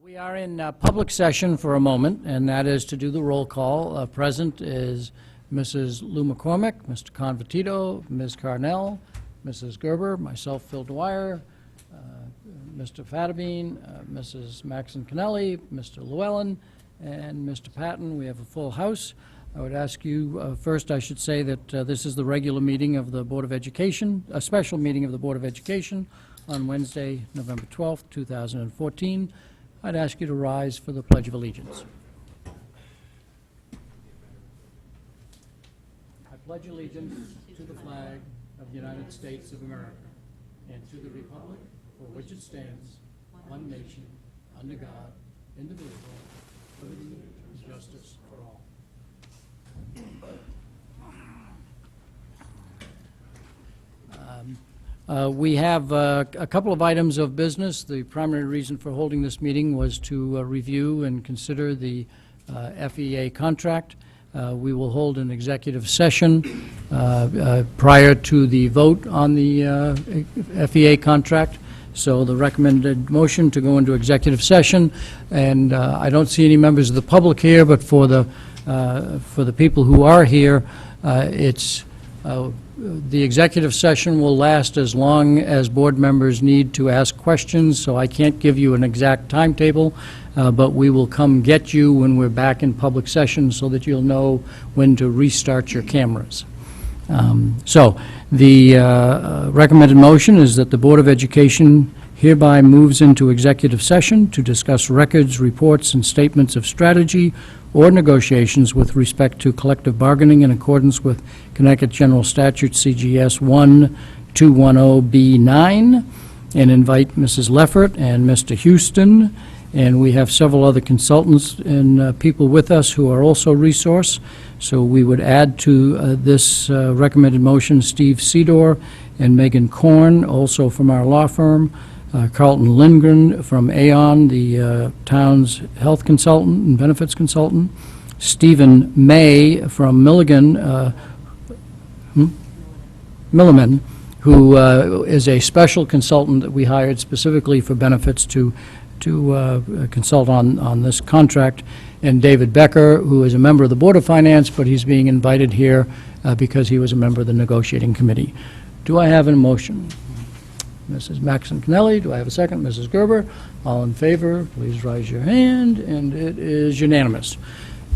We are in public session for a moment, and that is to do the roll call. Present is Mrs. Lou McCormick, Mr. Convertito, Ms. Carnell, Mrs. Gerber, myself, Phil Dwyer, Mr. Fatabine, Mrs. Maxon Kennelly, Mr. Llewellyn, and Mr. Patton. We have a full house. I would ask you, first I should say that this is the regular meeting of the Board of Education, a special meeting of the Board of Education on Wednesday, November 12th, 2014. I'd ask you to rise for the Pledge of Allegiance. I pledge allegiance to the flag of the United States of America and to the republic for which it stands, one nation, under God, indivisible, with liberty and justice for all. We have a couple of items of business. The primary reason for holding this meeting was to review and consider the FEA contract. We will hold an executive session prior to the vote on the FEA contract. So the recommended motion to go into executive session, and I don't see any members of the public here, but for the people who are here, the executive session will last as long as board members need to ask questions, so I can't give you an exact timetable, but we will come get you when we're back in public session so that you'll know when to restart your cameras. So the recommended motion is that the Board of Education hereby moves into executive session to discuss records, reports, and statements of strategy or negotiations with respect to collective bargaining in accordance with Connecticut General Statute CGS 1210B9, and invite Mrs. Leffert and Mr. Houston, and we have several other consultants and people with us who are also resource. So we would add to this recommended motion Steve Sedor and Megan Korn, also from our law firm, Carlton Lindgren from Aon, the town's health consultant and benefits consultant, Stephen May from Milliman, who is a special consultant that we hired specifically for benefits to consult on this contract, and David Becker, who is a member of the Board of Finance, but he's being invited here because he was a member of the negotiating committee. Do I have a motion? Mrs. Maxon Kennelly, do I have a second? Mrs. Gerber, all in favor, please raise your hand, and it is unanimous.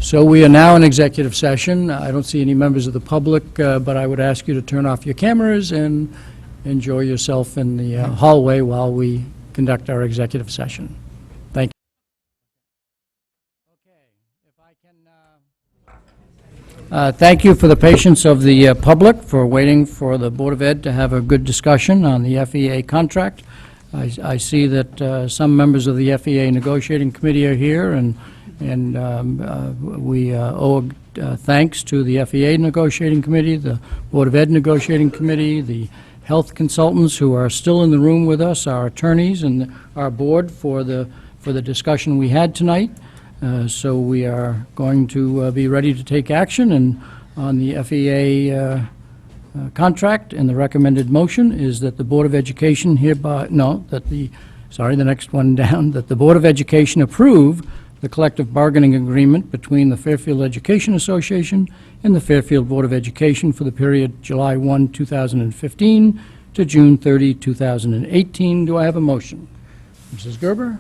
So we are now in executive session. I don't see any members of the public, but I would ask you to turn off your cameras and enjoy yourself in the hallway while we conduct our executive session. Thank you. Okay, if I can, thank you for the patience of the public for waiting for the Board of Ed to have a good discussion on the FEA contract. I see that some members of the FEA negotiating committee are here, and we owe thanks to the FEA negotiating committee, the Board of Ed negotiating committee, the health consultants who are still in the room with us, our attorneys, and our board for the discussion we had tonight. So we are going to be ready to take action, and on the FEA contract, and the recommended motion is that the Board of Education hereby, the next one down, that the Board of Education approve the collective bargaining agreement between the Fairfield Education Association and the Fairfield Board of Education for the period July 1, 2015 to June 30, 2018. Do I have a motion? Mrs. Gerber?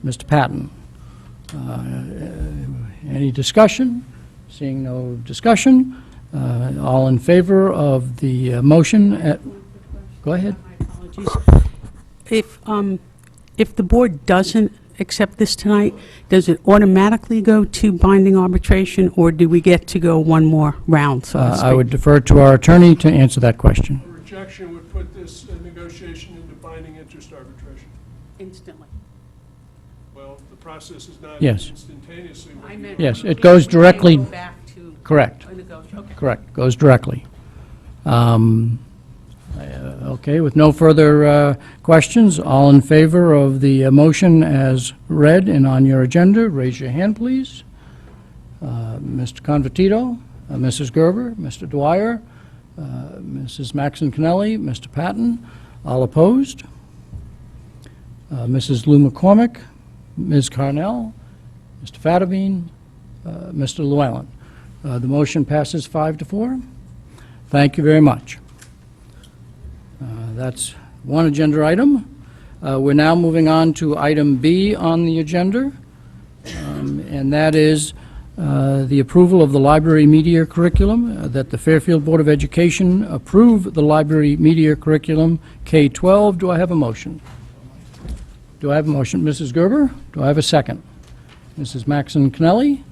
Mr. Patton? Any discussion? Seeing no discussion, all in favor of the motion? Go ahead. My apologies. If the board doesn't accept this tonight, does it automatically go to binding arbitration, or do we get to go one more round, so to speak? I would defer to our attorney to answer that question. A rejection would put this negotiation into binding interest arbitration. Instantly. Well, the process is not Yes. instantaneously. I meant Yes, it goes directly. Go back to Correct. a negotiation. Okay. Correct. Goes directly. Okay, with no further questions, all in favor of the motion as read and on your agenda, raise your hand, please. Mr. Convertito, Mrs. Gerber, Mr. Dwyer, Mrs. Maxon Kennelly, Mr. Patton, all opposed. Mrs. Lou McCormick, Ms. Carnell, Mr. Fattabine, Mr. Llewellyn. The motion passes 5-4. Thank you very much. That's one agenda item. We're now moving on to item B on the agenda, and that is the approval of the library media curriculum, that the Fairfield Board of Education approve the library media curriculum K-12. Do I have a motion? Do I have a motion? Mrs. Gerber, do I have a second? Mrs. Maxon Kennelly,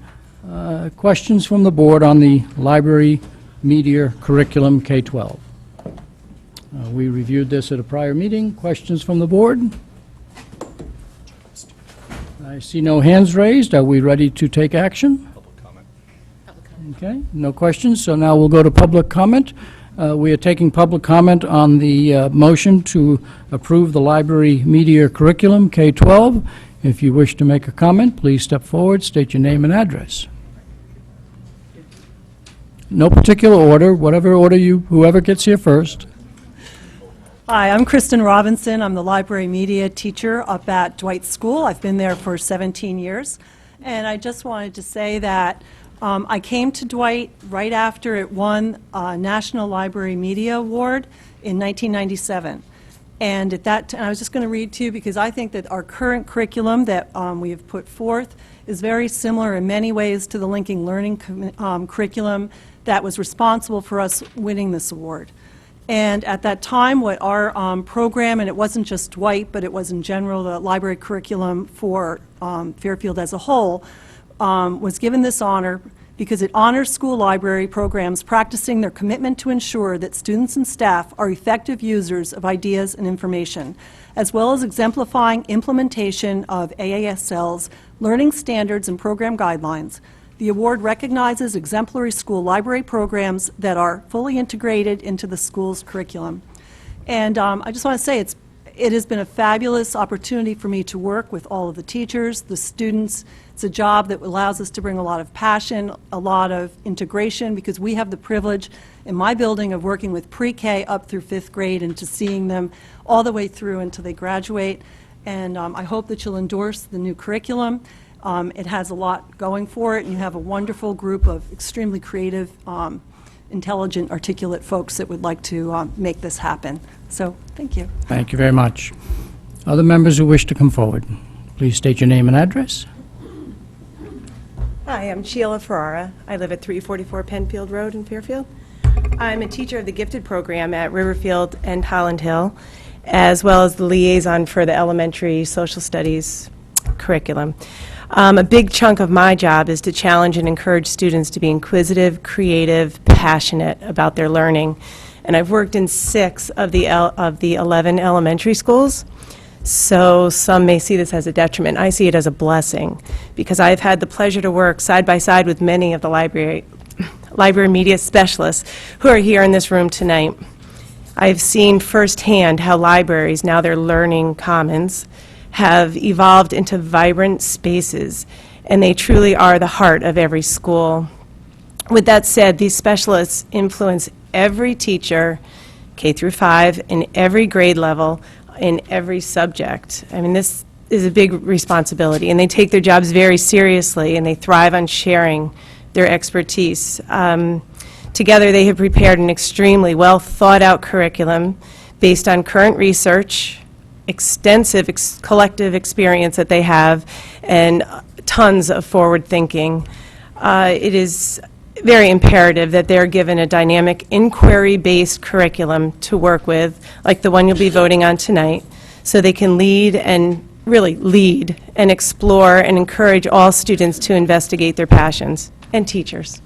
questions from the board on the library media curriculum K-12? We reviewed this at a prior meeting. Questions from the board? I see no hands raised. Are we ready to take action? Okay, no questions, so now we'll go to public comment. We are taking public comment on the motion to approve the library media curriculum, K-12. If you wish to make a comment, please step forward, state your name and address. No particular order, whatever order whoever gets here first. Hi, I'm Kristen Robinson. I'm the library media teacher up at Dwight School. I've been there for 17 years. And I just wanted to say that I came to Dwight right after it won a National Library Media Award in 1997. And at that time, I was just going to read to you because I think that our current curriculum that we have put forth is very similar in many ways to the Linking Learning curriculum that was responsible for us winning this award. And at that time, what our program, and it wasn't just Dwight, but it was in general the library curriculum for Fairfield as a whole, was given this honor because it honors school library programs practicing their commitment to ensure that students and staff are effective users of ideas and information, as well as exemplifying implementation of AASL's learning standards and program guidelines. The award recognizes exemplary school library programs that are fully integrated into the school's curriculum. And I just want to say it has been a fabulous opportunity for me to work with all of the teachers, the students. It's a job that allows us to bring a lot of passion, a lot of integration, because we have the privilege in my building of working with pre-K up through 5th grade and to seeing them all the way through until they graduate. And I hope that you'll endorse the new curriculum. It has a lot going for it, and you have a wonderful group of extremely creative, intelligent, articulate folks that would like to make this happen. So, thank you. Thank you very much. Other members who wish to come forward, please state your name and address. Hi, I'm Sheila Ferrara. I live at 344 Penfield Road in Fairfield. I'm a teacher of the gifted program at Riverfield and Holland Hill, as well as the liaison for the elementary social studies curriculum. A big chunk of my job is to challenge and encourage students to be inquisitive, creative, passionate about their learning. And I've worked in 6 of the 11 elementary schools, so some may see this as a detriment. I see it as a blessing, because I've had the pleasure to work side by side with many of the library media specialists who are here in this room tonight. I've seen firsthand how libraries, now they're learning commons, have evolved into vibrant spaces, and they truly are the heart of every school. With that said, these specialists influence every teacher, K through 5, in every grade level, in every subject. I mean, this is a big responsibility, and they take their jobs very seriously, and they thrive on sharing their expertise. Together, they have prepared an extremely well thought out curriculum based on current research, extensive collective experience that they have, and tons of forward thinking. It is very imperative that they're given a dynamic inquiry-based curriculum to work with, like the one you'll be voting on tonight, so they can lead and really lead and explore and encourage all students to investigate their passions, and teachers.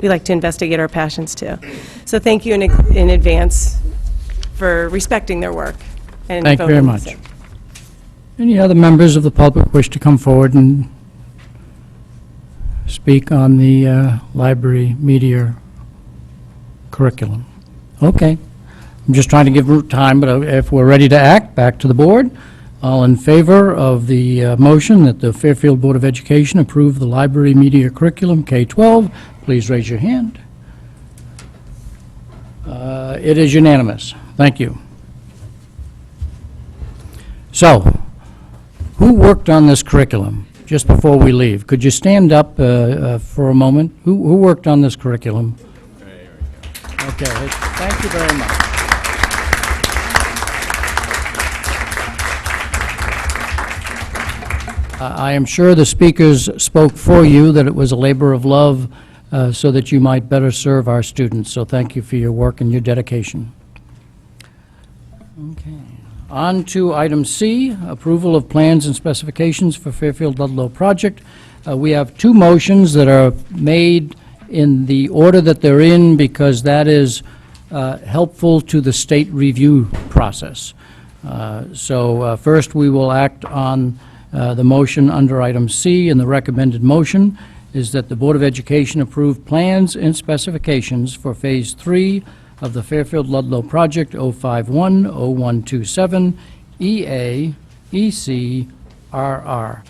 We like to investigate our passions too. So thank you in advance for respecting their work. And Thank you very voting much. the same. Any other members of the public wish to come forward and speak on the library media curriculum? Okay. I'm just trying to give time, but if we're ready to act, back to the board. All in favor of the motion that the Fairfield Board of Education approve the library media curriculum K-12, please raise your hand. It is unanimous. Thank you. So, Who worked on this curriculum, just before we leave? Could you stand up for a moment? Who worked on this curriculum? Okay, thank you very much. I am sure the speakers spoke for you, that it was a labor of love so that you might better serve our students. So thank you for your work and your dedication. Okay. On to item C, approval of plans and specifications for Fairfield Ludlow project. We have two motions that are made in the order that they're in because that is helpful to the state review process. So first we will act on the motion under item C, and the recommended motion is that the Board of Education approve plans and specifications for Phase 3 of the Fairfield Ludlow Project 051-0127 EA EC RR.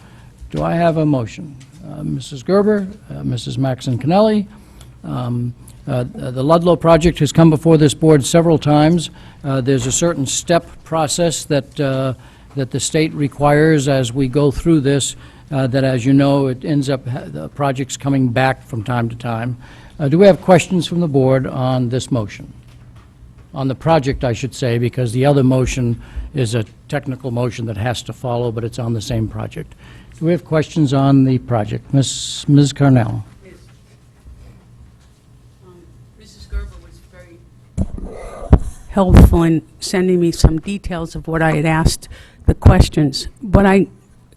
Do I have a motion? Mrs. Gerber, Mrs. Maxon Kennelly. The Ludlow project has come before this board several times. There's a certain step process that the state requires as we go through this, that, as you know, it ends up, the project's coming back from time to time. Do we have questions from the board on this motion? On the project, I should say, because the other motion is a technical motion that has to follow, but it's on the same project. Do we have questions on the project? Ms. Carnell? Mrs. Gerber was very helpful in sending me some details of what I had asked the questions, but I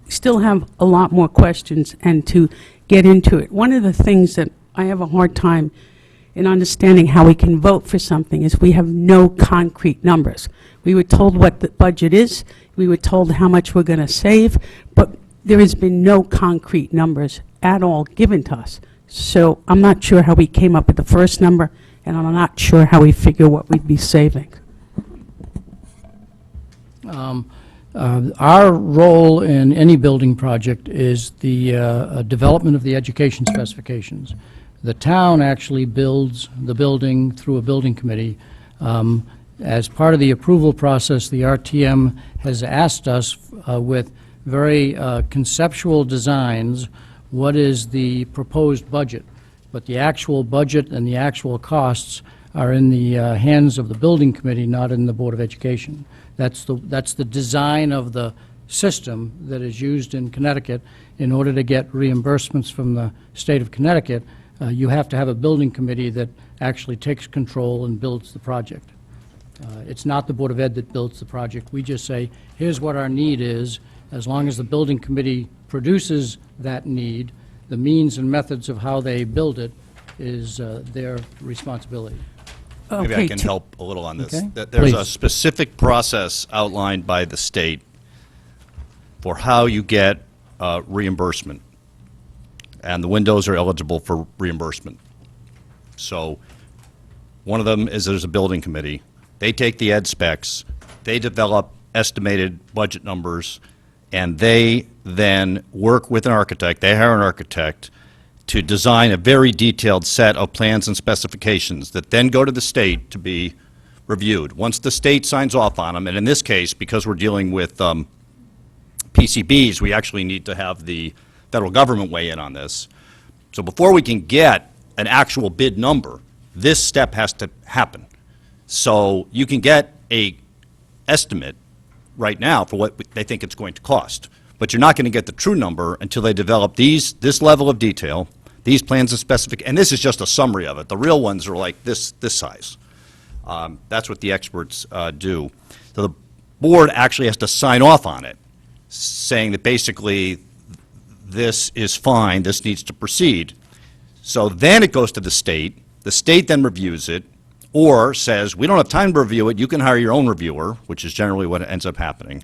still have a lot more questions and to get into it. One of the things that I have a hard time in understanding how we can vote for something is we have no concrete numbers. We were told what the budget is, we were told how much we're going to save, but there has been no concrete numbers at all given to us. So I'm not sure how we came up with the first number, and I'm not sure how we figure what we'd be saving. Our role in any building project is the development of the education specifications. The town actually builds the building through a building committee. As part of the approval process, the RTM has asked us with very conceptual designs, what is the proposed budget? But the actual budget and the actual costs are in the hands of the building committee, not in the Board of Education. That's the design of the system that is used in Connecticut. In order to get reimbursements from the state of Connecticut, you have to have a building committee that actually takes control and builds the project. It's not the Board of Ed that builds the project. We just say, here's what our need is. As long as the building committee produces that need, the means and methods of how they build it is their responsibility. Maybe Okay, I can help a little on this. Okay. There's a Please. specific process outlined by the state for how you get reimbursement, and the windows are eligible for reimbursement. So one of them is there's a building committee. They take the ed specs, they develop estimated budget numbers, and they then work with an architect, they hire an architect to design a very detailed set of plans and specifications that then go to the state to be reviewed. Once the state signs off on them, and in this case, because we're dealing with PCBs, we actually need to have the federal government weigh in on this. So before we can get an actual bid number, this step has to happen. So you can get a estimate right now for what they think it's going to cost, but you're not going to get the true number until they develop this level of detail, these plans and specifications, and this is just a summary of it. The real ones are like this size. That's what the experts do. So the board actually has to sign off on it, saying that basically this is fine, this needs to proceed. So then it goes to the state then reviews it, or says, we don't have time to review it, you can hire your own reviewer, which is generally what ends up happening.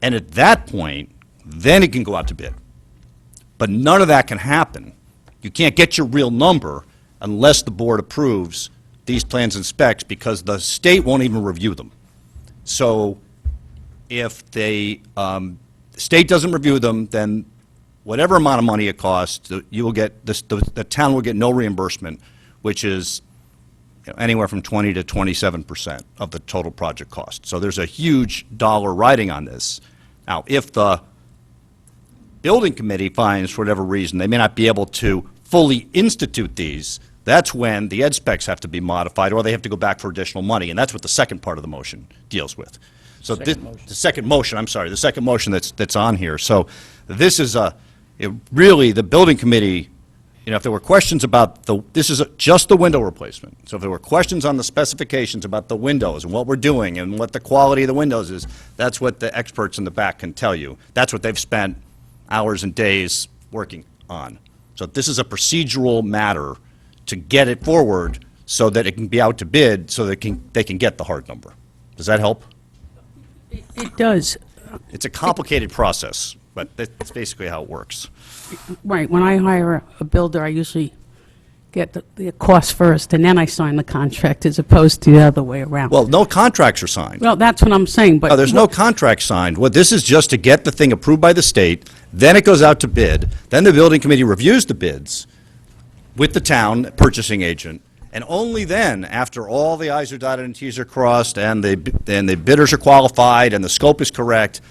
And at that point, then it can go out to bid. But none of that can happen. You can't get your real number unless the board approves these plans and specs, because the state won't even review them. So if the state doesn't review them, then whatever amount of money it costs, you will get the town will get no reimbursement, which is anywhere from 20 to 27% of the total project cost. So there's a huge dollar riding on this. Now, if the building committee finds, for whatever reason, they may not be able to fully institute these, that's when the ed specs have to be modified, or they have to go back for additional money, and that's what the second part of the motion deals with. So the second motion, I'm sorry, the second motion that's on here. So this is really, the building committee, if there were questions about this is just the window replacement. So if there were questions on the specifications about the windows and what we're doing and what the quality of the windows is, that's what the experts in the back can tell you. That's what they've spent hours and days working on. So this is a procedural matter to get it forward so that it can be out to bid, so they can get the hard number. Does that help? It does. It's a complicated process, but that's basically how it works. Right, when I hire a builder, I usually get the cost first, and then I sign the contract, as opposed to the other way around. Well, no contracts are signed. Well, that's what I'm saying, but... No, there's no contract signed. What this is just to get the thing approved by the state, then it goes out to bid, then the building committee reviews the bids with the town purchasing agent, and only then, after all the i's are dotted and t's are crossed, and the bidders are qualified, and the scope is correct,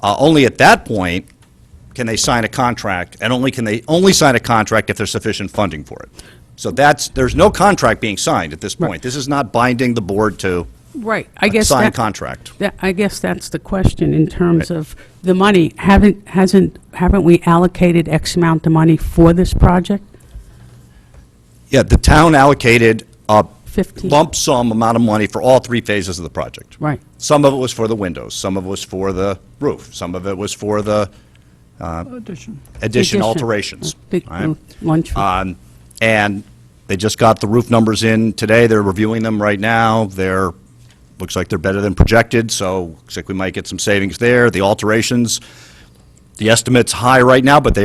only at that point can they sign a contract, and can they only sign a contract if there's sufficient funding for it. So there's no contract being signed at this point. This is not binding the board to Right, I guess sign a contract. I guess that's the question in terms of the money. Haven't we allocated X amount of money for this project? Yeah, the town allocated a 15. lump sum amount of money for all three phases of the project. Right. Some of it was for the windows, some of it was for the roof, some of it was for the addition alterations. Big all right? lunch. And they just got the roof numbers in today. They're reviewing them right now. Looks like they're better than projected, so looks like we might get some savings there. The alterations, the estimate's high right now, but they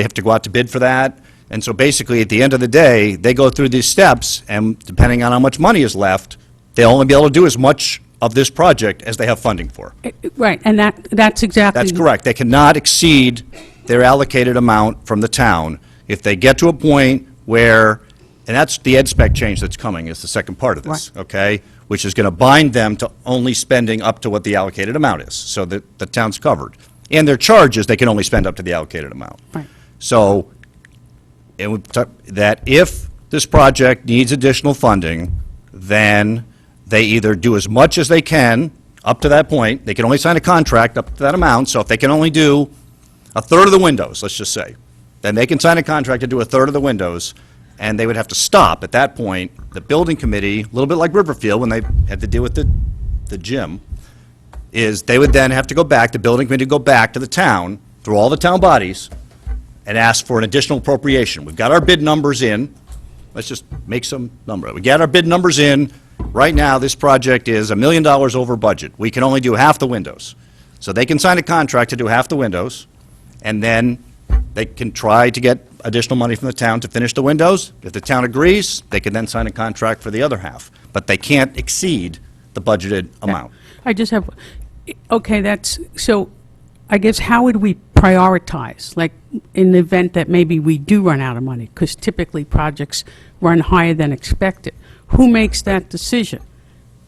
have to go out to bid for that. And so basically, at the end of the day, they go through these steps, and depending on how much money is left, they'll only be able to do as much of this project as they have funding for. Right, and that's exactly... That's correct. They cannot exceed their allocated amount from the town. If they get to a point where, and that's the ed spec change that's coming, is the second part of this, okay? Which is going to bind them to only spending up to what the allocated amount is, so that the town's covered. And their charge is they can only spend up to the allocated amount. Right. So, that if this project needs additional funding, then they either do as much as they can up to that point. They can only sign a contract up to that amount, so if they can only do a third of the windows, let's just say, then they can sign a contract to do a third of the windows, and they would have to stop at that point. The building committee, a little bit like Riverfield when they had to deal with the gym, is they would then have to go back, the building committee would go back to the town, through all the town bodies, and ask for an additional appropriation. We've got our bid numbers in. Let's just make some number. We got our bid numbers in. Right now, this project is $1 million over budget. We can only do half the windows. So they can sign a contract to do half the windows, and then they can try to get additional money from the town to finish the windows. If the town agrees, they can then sign a contract for the other half. But they can't exceed the budgeted amount. I just have, okay, so I guess how would we prioritize, like in the event that maybe we do run out of money? Because typically projects run higher than expected. Who makes that decision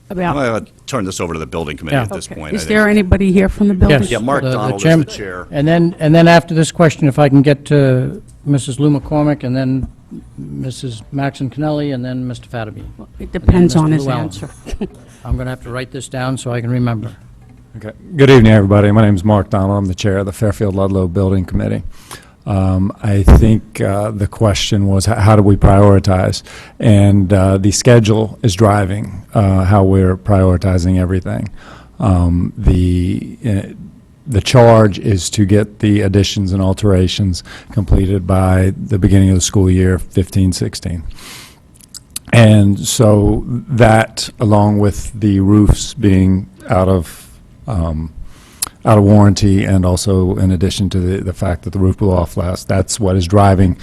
about? I'll turn this over to the building committee at this point. Is there anybody here from the building? Yes. Yeah, Mark The Donald is chairman. the chair. And then after this question, if I can get to Mrs. Lou McCormick, and then Mrs. Maxon Kennelly, and then Mr. Fatterby. It depends Mr. on his Llewellyn. answer. I'm going to have to write this down so I can remember. Okay. Good evening, everybody. My name is Mark Donald. I'm the chair of the Fairfield Ludlow Building Committee. I think the question was how do we prioritize? And the schedule is driving how we're prioritizing everything. The charge is to get the additions and alterations completed by the beginning of the school year 15-16. And so that, along with the roofs being out of warranty, and also in addition to the fact that the roof blew off last, that's what is driving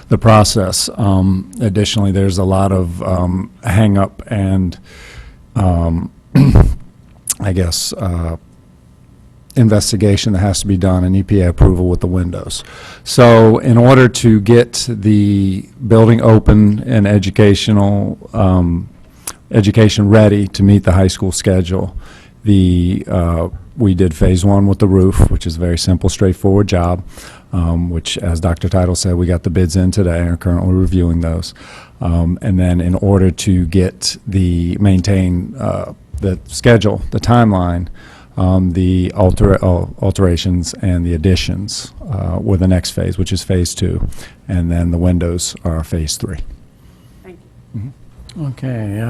the process. Additionally, there's a lot of hang-up and, I guess, investigation that has to be done and EPA approval with the windows. So in order to get the building open and education ready to meet the high school schedule, We did phase one with the roof, which is a very simple, straightforward job, which, as Dr. Title said, we got the bids in today and are currently reviewing those. And then in order to maintain the schedule, the timeline, the alterations and the additions were the next phase, which is phase two, and then the windows are phase three. Okay,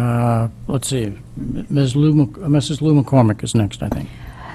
let's see. Mrs. Lou McCormick is next, I think.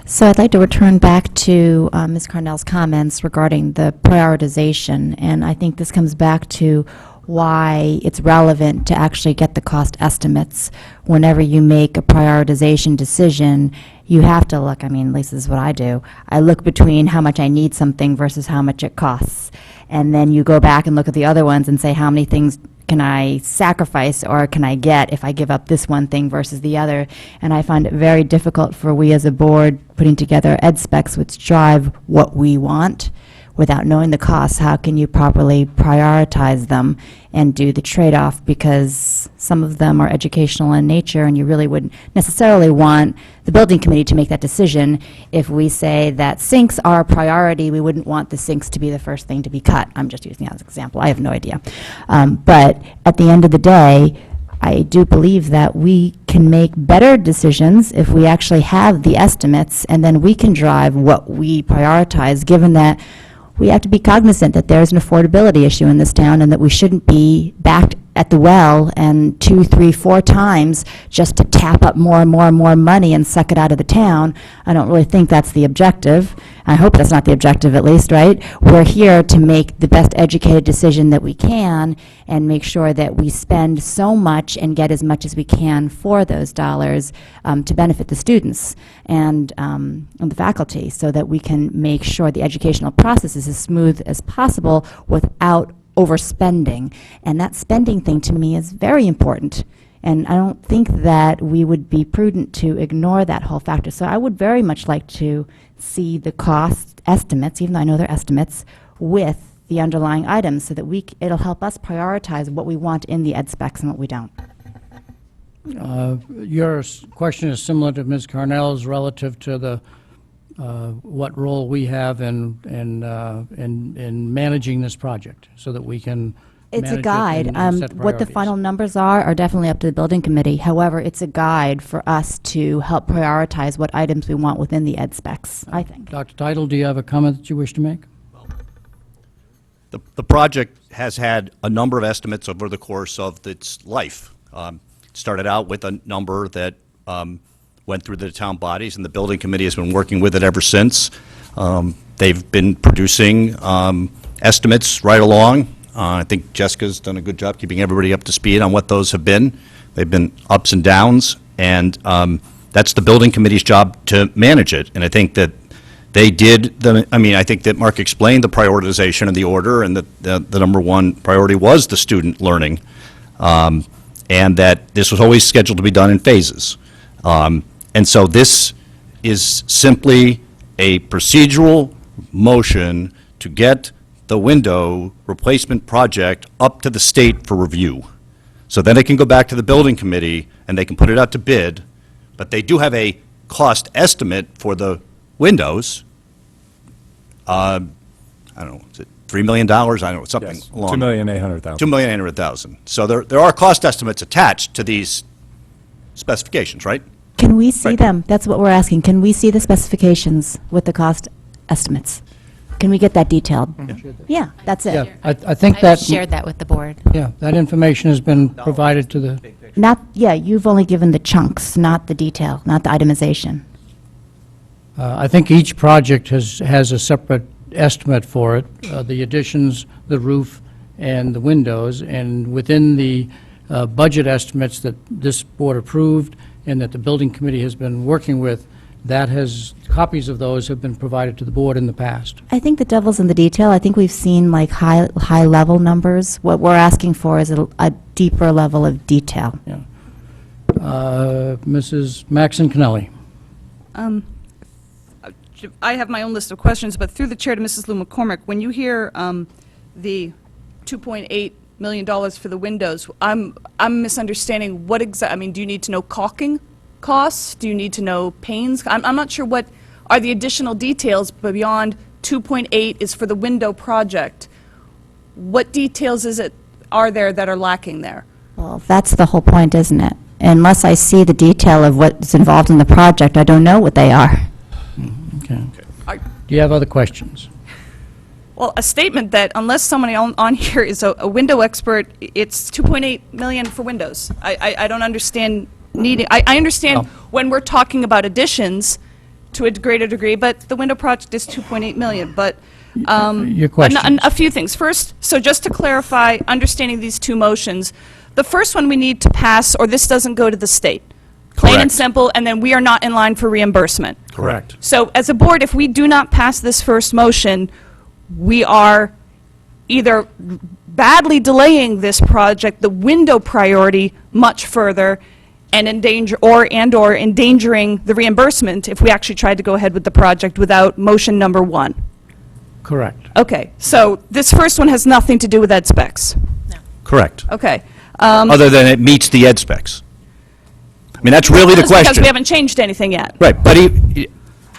So I'd like to return back to Ms. Carnell's comments regarding the prioritization, and I think this comes back to why it's relevant to actually get the cost estimates. Whenever you make a prioritization decision, you have to look, I mean, at least this is what I do, I look between how much I need something versus how much it costs. And then you go back and look at the other ones and say, how many things can I sacrifice or can I get if I give up this one thing versus the other? And I find it very difficult for we as a board putting together ed specs which drive what we want without knowing the costs. How can you properly prioritize them and do the trade-off? Because some of them are educational in nature, and you really wouldn't necessarily want the building committee to make that decision. If we say that sinks are a priority, we wouldn't want the sinks to be the first thing to be cut. I'm just using that as an example. I have no idea. But at the end of the day, I do believe that we can make better decisions if we actually have the estimates, and then we can drive what we prioritize, given that we have to be cognizant that there's an affordability issue in this town and that we shouldn't be backed at the well and 2, 3, 4 times just to tap up more and more and more money and suck it out of the town. I don't really think that's the objective. I hope that's not the objective, at least, right? We're here to make the best educated decision that we can and make sure that we spend so much and get as much as we can for those dollars to benefit the students and the faculty, so that we can make sure the educational process is as smooth as possible without overspending. And that spending thing to me is very important. And I don't think that we would be prudent to ignore that whole factor. So I would very much like to see the cost estimates, even though I know they're estimates, with the underlying items so that it'll help us prioritize what we want in the ed specs and what we don't. Your question is similar to Ms. Carnell's relative to the what role we have in managing this project, so that we can It's manage a it guide. and set What the priorities. final numbers are definitely up to the building committee. However, it's a guide for us to help prioritize what items we want within the ed specs, I think. Dr. Title, do you have a comment that you wish to make? The project has had a number of estimates over the course of its life. It started out with a number that went through the town bodies, and the building committee has been working with it ever since. They've been producing estimates right along. I think Jessica's done a good job keeping everybody up to speed on what those have been. They've been ups and downs, and that's the building committee's job to manage it. And I think that they did, I think that Mark explained the prioritization of the order, and that the number one priority was the student learning, and that this was always scheduled to be done in phases. And so this is simply a procedural motion to get the window replacement project up to the state for review. So then it can go back to the building committee and they can put it out to bid, but they do have a cost estimate for the windows. I don't know, is it $3 million? I don't know, something Yes, along. $2,800,000. $2,800,000. So there are cost estimates attached to these specifications, right? Can we see Right. them? That's what we're asking. Can we see the specifications with the cost estimates? Can we get that detailed? Yeah, that's Yeah, it. I think I've that, shared that with the board. yeah, that information has been provided to the, You've only given the chunks, not the detail, not the itemization. I think each project has a separate estimate for it, the additions, the roof, and the windows, and within the budget estimates that this board approved and that the building committee has been working with, copies of those have been provided to the board in the past. I think the devil's in the detail. I think we've seen like high-level numbers. What we're asking for is a deeper level of detail. Yeah. Mrs. Maxon Kennelly. I have my own list of questions, but through the chair to Mrs. Lou McCormick, when you hear the $2.8 million for the windows, I'm misunderstanding what do you need to know caulking costs? Do you need to know panes? I'm not sure what are the additional details beyond 2.8 is for the window project. What details are there that are lacking there? Well, that's the whole point, isn't it? Unless I see the detail of what's involved in the project, I don't know what they are. Okay. Are- Do you have other questions? Well, a statement that unless somebody on here is a window expert, it's 2.8 million for windows. I don't understand needing, I understand No. when we're talking about additions to a greater degree, but the window project is 2.8 million, but Your questions. a few things. First, so just to clarify, understanding these two motions, the first one we need to pass, or this doesn't go to the state. Plain and Correct. simple, and then we are not in line for reimbursement. Correct. So as a board, if we do not pass this first motion, we are either badly delaying this project, the window priority, much further, and endangering the reimbursement if we actually tried to go ahead with the project without motion number one. Correct. Okay, so this first one has nothing to do with ed specs. Correct. Okay. Other than it meets the ed specs. I mean, that's really the That's because question. we haven't changed anything yet. Right, but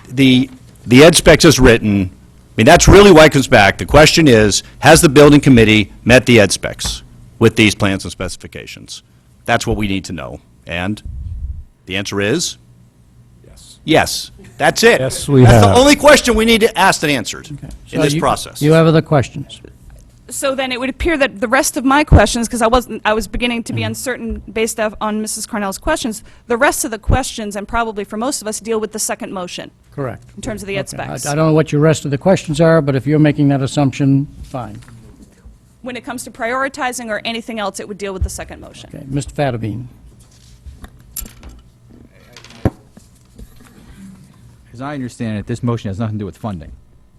the ed specs is written, I mean, that's really why it comes back. The question is, has the building committee met the ed specs with these plans and specifications? That's what we need to know. And the answer is? Yes. Yes. That's it. Yes, we That's have. the only question we need asked and answered in So this you- process. You have other questions? So then it would appear that the rest of my questions, because I was beginning to be uncertain based on Mrs. Carnell's questions, the rest of the questions, and probably for most of us, deal with the second motion Correct. in terms of the ed Okay. specs. I don't know what your rest of the questions are, but if you're making that assumption, fine. When it comes to prioritizing or anything else, it would deal with the second motion. Okay, Mr. Fattabine. As I understand it, this motion has nothing to do with funding.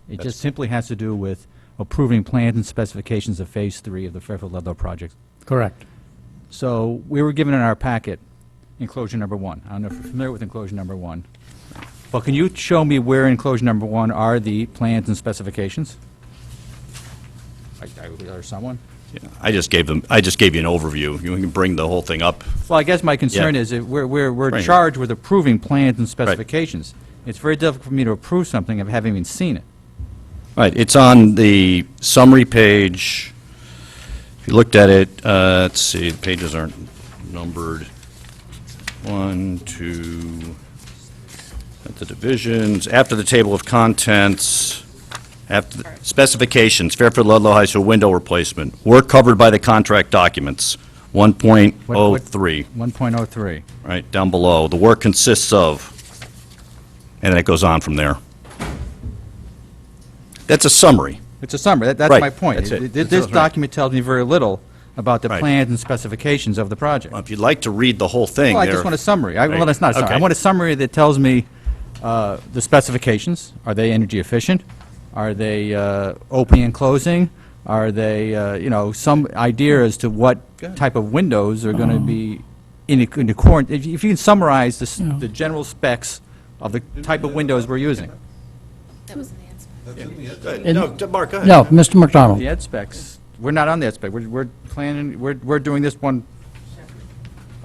It just simply has to do with approving plans and specifications of Phase 3 of the Fairfield Ludlow project. Correct. So we were given in our packet enclosure number 1. I don't know if you're familiar with enclosure number 1. But can you show me where in enclosure number 1 are the plans and specifications? Is there someone? I just gave you an overview. You can bring the whole thing up. Well, I guess my concern Yeah. is that we're Right. charged with approving plans and specifications. It's very difficult for me to approve something if I haven't even seen it. Right, it's on the summary page. If you looked at it, let's see, the pages aren't numbered. 1, 2, at the divisions, after the table of contents, after the specifications, Fairfield Ludlow High School window replacement, work covered by the contract documents, 1.03, 1.03. right, down below. The work consists of, and then it goes on from there. That's a summary. It's a summary. That's Right, my point. that's it. This That's right. document tells me very little about the Right. plans and specifications of the project. If you'd like to read the whole thing, Well, I there- just want a summary. Well, Right. that's not a summary. I Okay. want a summary that tells me the specifications. Are they energy efficient? Are they opening and closing? Are they, some idea as to what type of windows are going to be in accordance? If you can summarize the general specs of the type of windows we're using. No, Mark, go ahead. No, Mr. McDonald. The ed specs, we're not on the ed spec. We're planning, we're doing this one,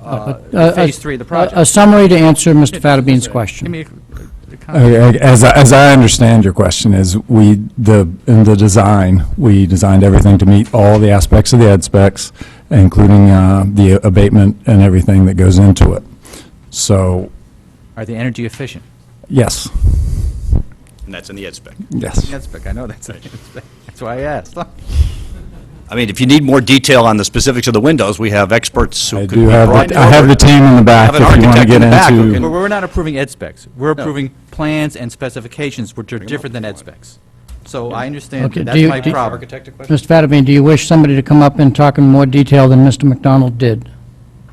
Phase 3 of the project. A summary to answer Mr. Fattabine's Give question. me a comment. Okay, As I understand your question is, in the design, we designed everything to meet all the aspects of the ed specs, including the abatement and everything that goes into it. So, Are they energy efficient? yes, And that's in the ed spec. yes. Ed spec, I know that's an ed spec. That's why I asked. I mean, if you need more detail on the specifics of the windows, we have experts who I could do be have, brought I have the forward. team in the back Have an if you want to architect in get the back who into. can- But we're not approving ed specs. We're approving plans and specifications, which are different than ed specs. So I understand, Okay, that's do you- my do- problem. Mr. Fattabine, do you wish somebody to come up and talk in more detail than Mr. McDonald did?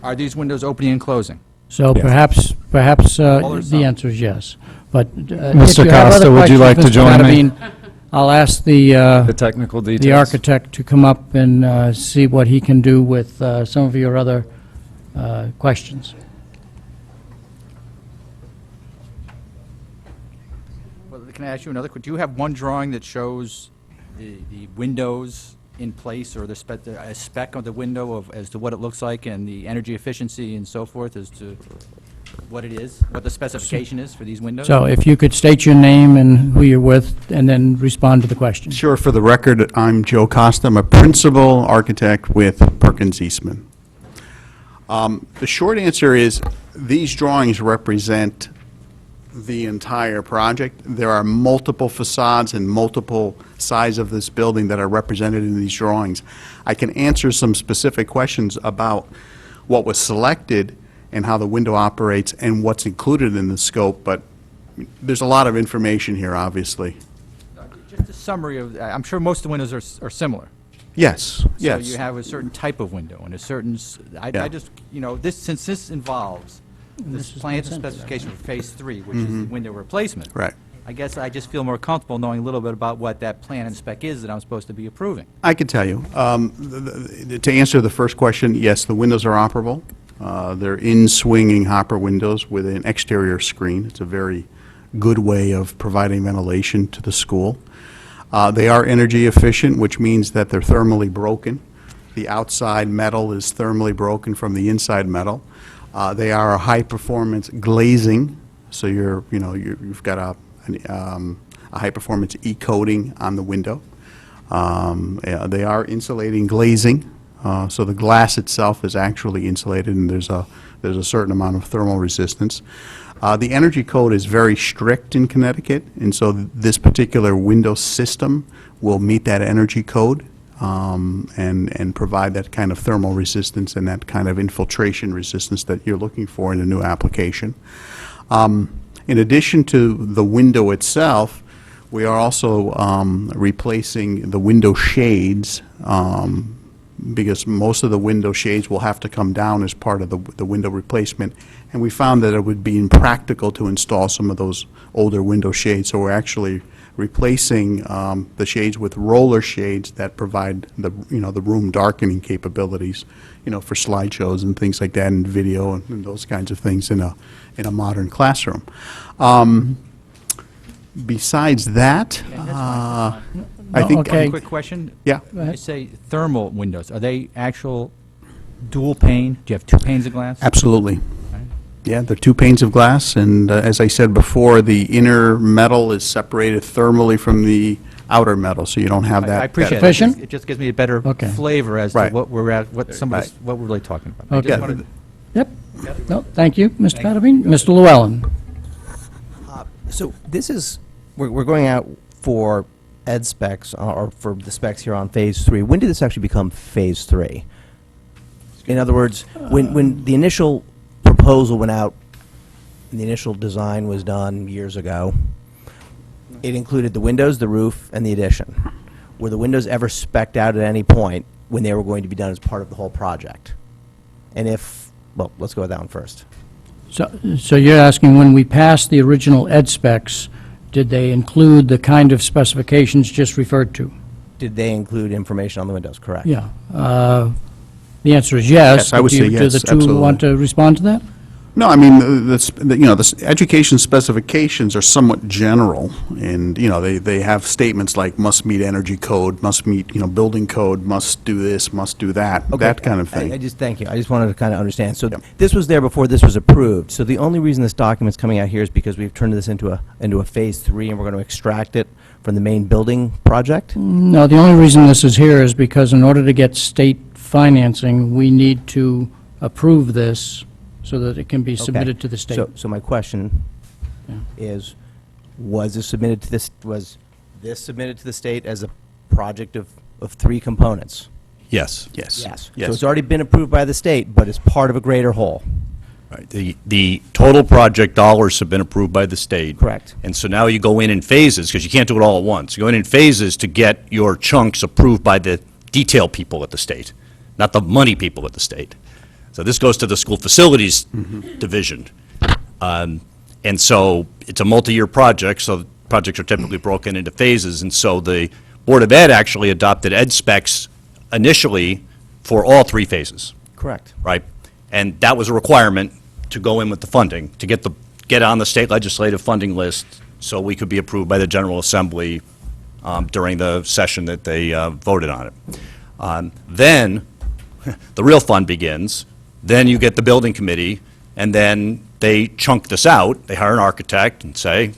Are these windows opening and closing? So Yes. perhaps All or some? the answer is yes. But if Mr. you have other Costa, would you questions, like to Mr. join me? Fattabine, I'll ask the technical details. the architect to come up and see what he can do with some of your other questions. Well, can I ask you another question? Do you have one drawing that shows the windows in place, or a spec of the window as to what it looks like and the energy efficiency and so forth as to? what it is, what the specification is for these windows? So if you could state your name and who you're with, and then respond to the question. Sure, for the record, I'm Joe Costa. I'm a principal architect with Perkins Eastman. The short answer is, these drawings represent the entire project. There are multiple facades and multiple sides of this building that are represented in these drawings. I can answer some specific questions about what was selected and how the window operates and what's included in the scope, but there's a lot of information here, obviously. Just a summary of, I'm sure most of the windows are similar. Yes, yes. So you have a certain type of window and a certain, Yeah. I just, you know, since this involves this plans and specification for Phase 3, which is the window replacement. Right. I guess I just feel more comfortable knowing a little bit about what that plan and spec is that I'm supposed to be approving. I can tell you. To answer the first question, yes, the windows are operable. They're in-swinging hopper windows with an exterior screen. It's a very good way of providing ventilation to the school. They are energy efficient, which means that they're thermally broken. The outside metal is thermally broken from the inside metal. They are a high-performance glazing, so you've got a high-performance E-coating on the window. They are insulating glazing, so the glass itself is actually insulated, and there's a certain amount of thermal resistance. The energy code is very strict in Connecticut, and so this particular window system will meet that energy code and provide that kind of thermal resistance and that kind of infiltration resistance that you're looking for in a new application. In addition to the window itself, we are also replacing the window shades, because most of the window shades will have to come down as part of the window replacement, and we found that it would be impractical to install some of those older window shades, so we're actually replacing the shades with roller shades that provide the room darkening capabilities, for slideshows and things like that, and video and those kinds of things in a modern classroom. Besides that, I think. Okay. Quick question. Yeah. Go ahead. You say thermal windows. Are they actual dual pane? Do you have two panes of glass? Absolutely. Yeah, they're two panes of glass, and as I said before, the inner metal is separated thermally from the outer metal, so you don't have that. I appreciate it. Sufficient? It just gives me a better Okay. flavor as to Right. what we're at, what we're really talking about. I just Okay. wanted- Yep. No, thank you, Mr. Patterson. Mr. Llewellyn? So this is, we're going out for ed specs, or for the specs here on Phase 3. When did this actually become Phase 3? In other words, when the initial proposal went out, and the initial design was done years ago, it included the windows, the roof, and the addition. Were the windows ever spec'd out at any point when they were going to be done as part of the whole project? And if, well, let's go with that one first. So you're asking, when we passed the original ed specs, did they include the kind of specifications just referred to? Did they include information on the windows, correct? Yeah. The answer is yes. Yes, I would say yes, Do the two absolutely. want to respond to that? No, I mean, the education specifications are somewhat general, and, they have statements like must meet energy code, must meet, building code, must do this, must do that, that kind of thing. I just, thank you. I just wanted to kind of understand. So this was there before this was approved. So the only reason this document's coming out here is because we've turned this into a Phase 3, and we're going to extract it from the main building project? No, the only reason this is here is because in order to get state financing, we need to approve this so that it can be submitted to the state. So my question is, was this submitted to this submitted to the state as a project of 3 components? Yes. Yes. So it's already been approved by the state, but it's part of a greater whole. Right. The total project dollars have been approved by the state. Correct. And so now you go in phases, because you can't do it all at once. You go in phases to get your chunks approved by the detail people at the state, not the money people at the state. So this goes to the school facilities division. And so it's a multi-year project, so projects are typically broken into phases. And so the Board of Ed actually adopted ed specs initially for all 3 phases, Correct. right? And that was a requirement to go in with the funding, to get on the state legislative funding list so we could be approved by the General Assembly during the session that they voted on it. Then the real fun begins. Then you get the building committee, and then they chunk this out, they hire an architect and say,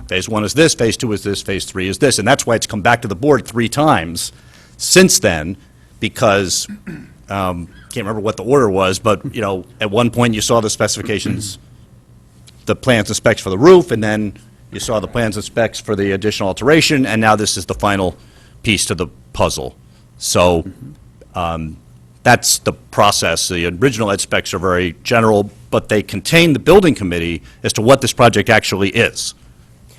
phase 1 is this, phase 2 is this, phase 3 is this, and that's why it's come back to the board 3 times since then, because, can't remember what the order was, but, at one point you saw the specifications, the plans and specs for the roof, and then you saw the plans and specs for the additional alteration, and now this is the final piece to the puzzle. So, that's the process. The original ed specs are very general, but they contain the building committee as to what this project actually is.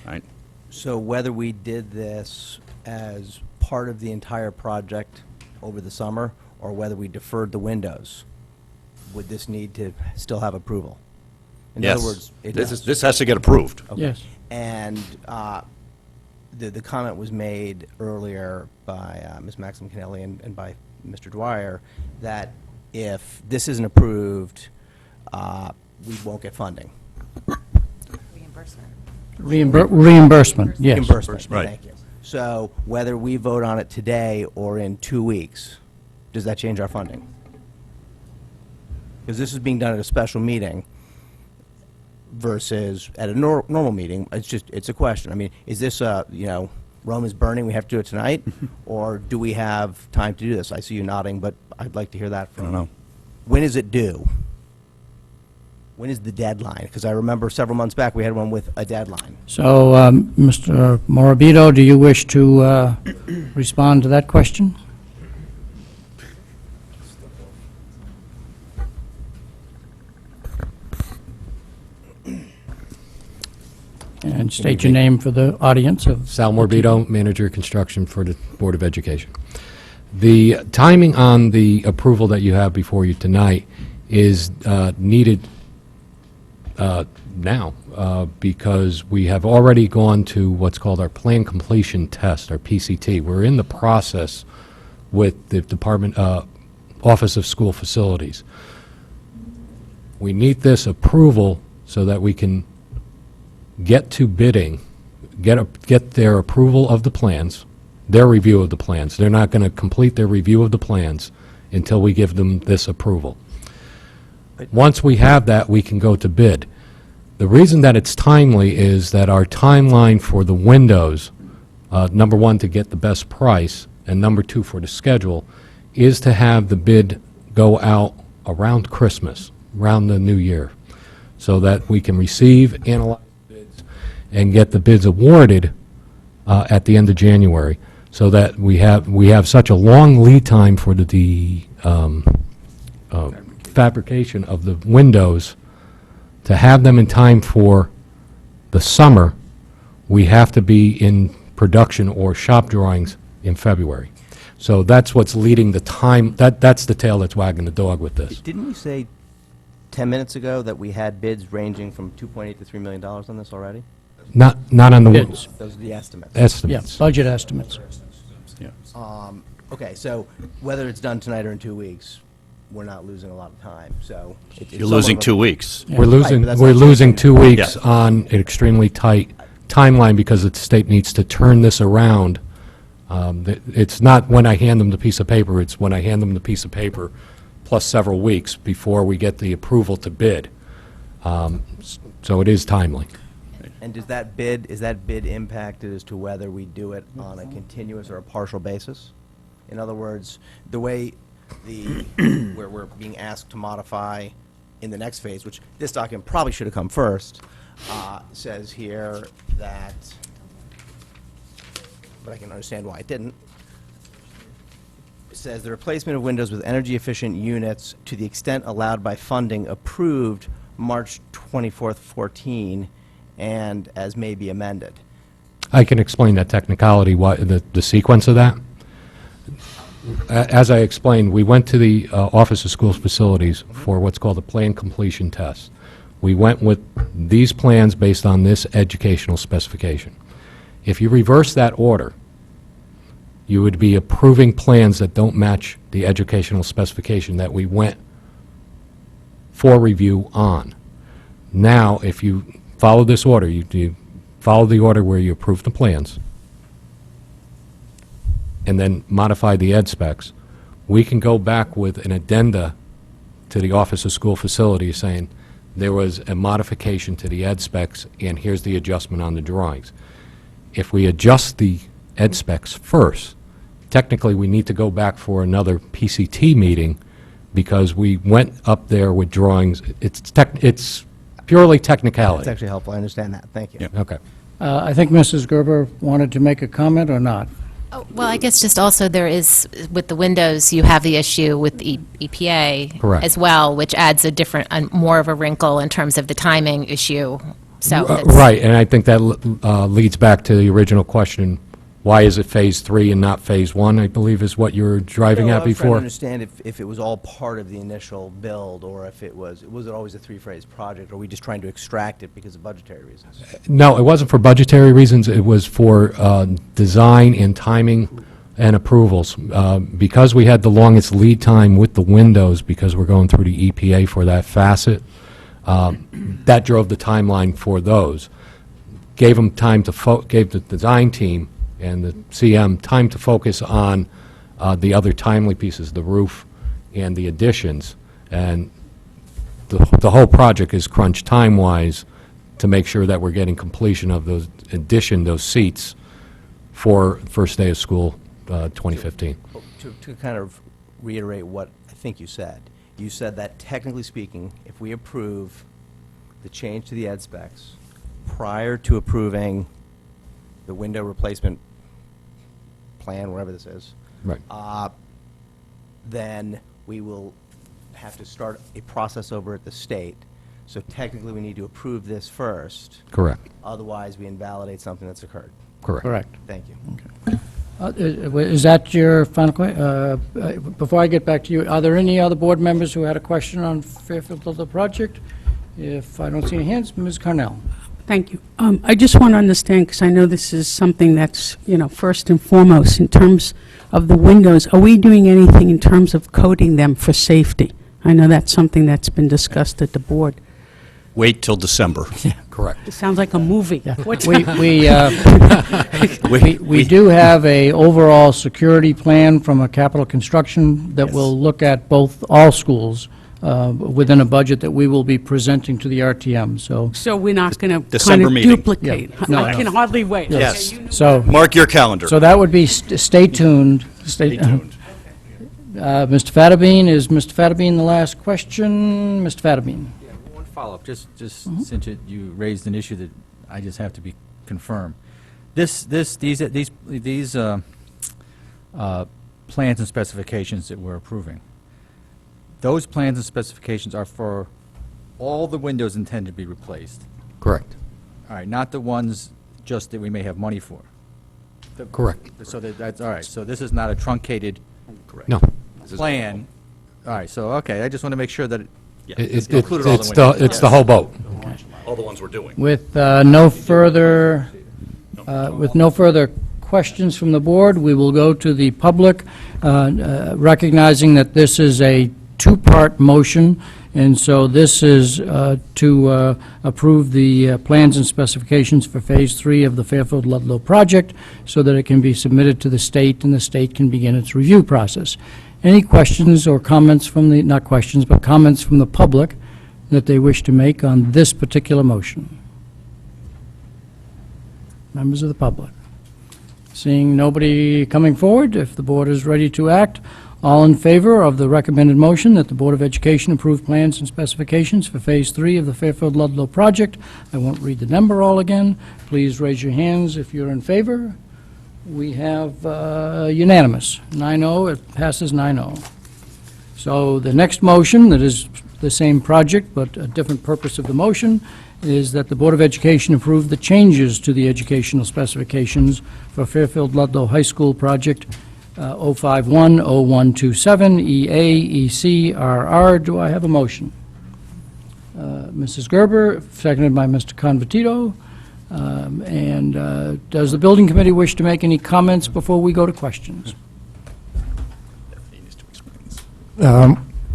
Right? So whether we did this as part of the entire project over the summer, or whether we deferred the windows, would this need to still have approval? In Yes. other words, it This does. this has to get approved. Okay. Yes. And the comment was made earlier by Ms. Maxim Kennelly and by Mr. Dwyer that if this isn't approved, we won't get funding. Reimbursement, yes. Reimbursement, Right. thank you. So whether we vote on it today or in 2 weeks, does that change our funding? Because this is being done at a special meeting versus at a normal meeting. It's a question. I mean, is this, Rome is burning, we have to do it tonight? Or do we have time to do this? I see you nodding, but I'd like to hear that I from don't know. When is it due? When is the deadline? Because I remember several months back, we had one with a deadline. So, Mr. Morabito, do you wish to respond to that question? And state your name for the audience of... Sal Morbido, Manager of Construction for the Board of Education. The timing on the approval that you have before you tonight is needed now because we have already gone to what's called our Plan Completion Test, our PCT. We're in the process with the Department, Office of School Facilities. We need this approval so that we can get to bidding, get their approval of the plans, their review of the plans. They're not going to complete their review of the plans until we give them this approval. Once we have that, we can go to bid. The reason that it's timely is that our timeline for the windows, number one, to get the best price, and number two, for the schedule, is to have the bid go out around Christmas, around the new year, so that we can receive, analyze bids, and get the bids awarded at the end of January, so that we have such a long lead time for the fabrication of the windows. To have them in time for the summer, we have to be in production or shop drawings in February. So that's what's leading the time, that's the tail that's wagging the dog with this. Didn't we say 10 minutes ago that we had bids ranging from $2.8 to $3 million on this already? Not on the Bids. Those are the estimates. Yeah, estimates. budget estimates. Okay, so whether it's done tonight or in 2 weeks, we're not losing a lot of time, so. It's You're losing somewhat 2 of weeks. We're losing, but that's we're not losing changing 2 weeks Yeah. on an extremely tight timeline because the state needs to turn this around. It's not when I hand them the piece of paper, it's when I hand them the piece of paper plus several weeks before we get the approval to bid. So it is timely. And is that bid impacted as to whether we do it on a continuous or a partial basis? In other words, the way where we're being asked to modify in the next phase, which this document probably should have come first, says here that, but I can understand why it didn't. It says the replacement of windows with energy-efficient units to the extent allowed by funding approved March 24th, 14, and as may be amended. I can explain that technicality, why, the sequence of that. As I explained, we went to the Office of Schools Facilities for what's called a Plan Completion Test. We went with these plans based on this educational specification. If you reverse that order, you would be approving plans that don't match the educational specification that we went for review on. Now, if you follow this order, you follow the order where you approve the plans, and then modify the ed specs, we can go back with an addenda to the Office of School Facilities saying, there was a modification to the ed specs, and here's the adjustment on the drawings. If we adjust the ed specs first, technically, we need to go back for another PCT meeting because we went up there with drawings. It's purely technicality. That's actually helpful. I understand that. Thank you. Okay. I think Mrs. Gerber wanted to make a comment or not? Oh, well, I guess just also there is, with the windows, you have the issue with the EPA Correct. as well, which adds a different, more of a wrinkle in terms of the timing issue. So it's- Right, and I think that leads back to the original question, why is it Phase 3 and not Phase 1, I believe is what you were driving No, at I was trying to before? understand if it was all part of the initial build, or if it was it always a three-phase project, or are we just trying to extract it because of budgetary reasons? No, it wasn't for budgetary reasons, it was for design and timing and approvals. Because we had the longest lead time with the windows, because we're going through the EPA for that facet, that drove the timeline for those. Gave them time to, gave the design team and the CM time to focus on the other timely pieces, the roof and the additions. And the whole project is crunched time-wise to make sure that we're getting completion of those those seats for first day of school 2015. To kind of reiterate what I think you said that technically speaking, if we approve the change to the ed specs prior to approving the window replacement plan, whatever this is, Right. then we will have to start a process over at the state. So technically, we need to approve this first. Correct. Otherwise, we invalidate something that's occurred. Correct. Correct. Thank you. Is that your final question? Before I get back to you, are there any other board members who had a question on Fairfield Ludlow project? If I don't see any hands, Ms. Carnell. Thank you. I just want to understand, because I know this is something that's, first and foremost, in terms of the windows, are we doing anything in terms of coating them for safety? I know that's something that's been discussed at the board. Wait till December. Correct. It sounds like a movie. What's We do have a overall security plan from a capital construction that will look at all schools within a budget that we will be presenting to the RTM, so. So we're not going to kind December of meeting. duplicate? Yeah. No, I no. can hardly wait. Yes. Okay, So, Mark your calendar. so that would be, stay tuned. Stay tuned. Mr. Fattabine, is Mr. Fattabine the last question? Mr. Fattabine? Yeah, one follow-up, just since you raised an issue that I just have to be confirmed. These plans and specifications that we're approving, those plans and specifications are for all the windows intended to be replaced. Correct. All right, not the ones just that we may have money for. Correct. So that's, all right, so this is not a truncated No. plan. All right, so, okay, I just want to make sure that It's included all the windows. it's the whole boat. All the ones we're doing. With no further questions from the board, we will go to the public, recognizing that this is a two-part motion, and so this is to approve the plans and specifications for Phase 3 of the Fairfield Ludlow project, so that it can be submitted to the state, and the state can begin its review process. Any questions or comments from the, not questions, but comments from the public that they wish to make on this particular motion? Members of the public? Seeing nobody coming forward, if the board is ready to act, all in favor of the recommended motion that the Board of Education approve plans and specifications for Phase 3 of the Fairfield Ludlow project. I won't read the number all again. Please raise your hands if you're in favor. We have unanimous, 9-0, it passes 9-0. So the next motion, that is the same project, but a different purpose of the motion, is that the Board of Education approve the changes to the educational specifications for Fairfield Ludlow High School project 051-0127 EA EC RR. Do I have a motion? Mrs. Gerber, seconded by Mr. Convertito. Does the building committee wish to make any comments before we go to questions?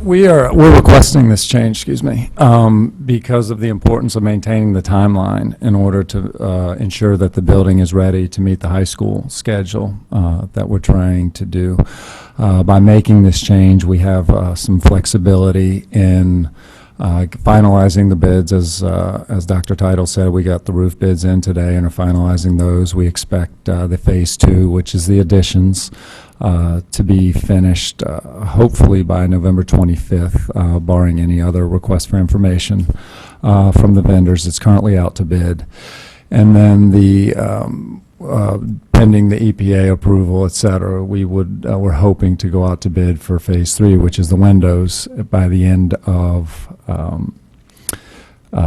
We're requesting this change, because of the importance of maintaining the timeline in order to ensure that the building is ready to meet the high school schedule that we're trying to do. By making this change, we have some flexibility in finalizing the bids, as Dr. Title said, we got the roof bids in today and are finalizing those. We expect the Phase 2, which is the additions, to be finished hopefully by November 25th, barring any other request for information from the vendors. It's currently out to bid. And then the pending the EPA approval, et cetera, we're hoping to go out to bid for Phase 3, which is the windows, by the end of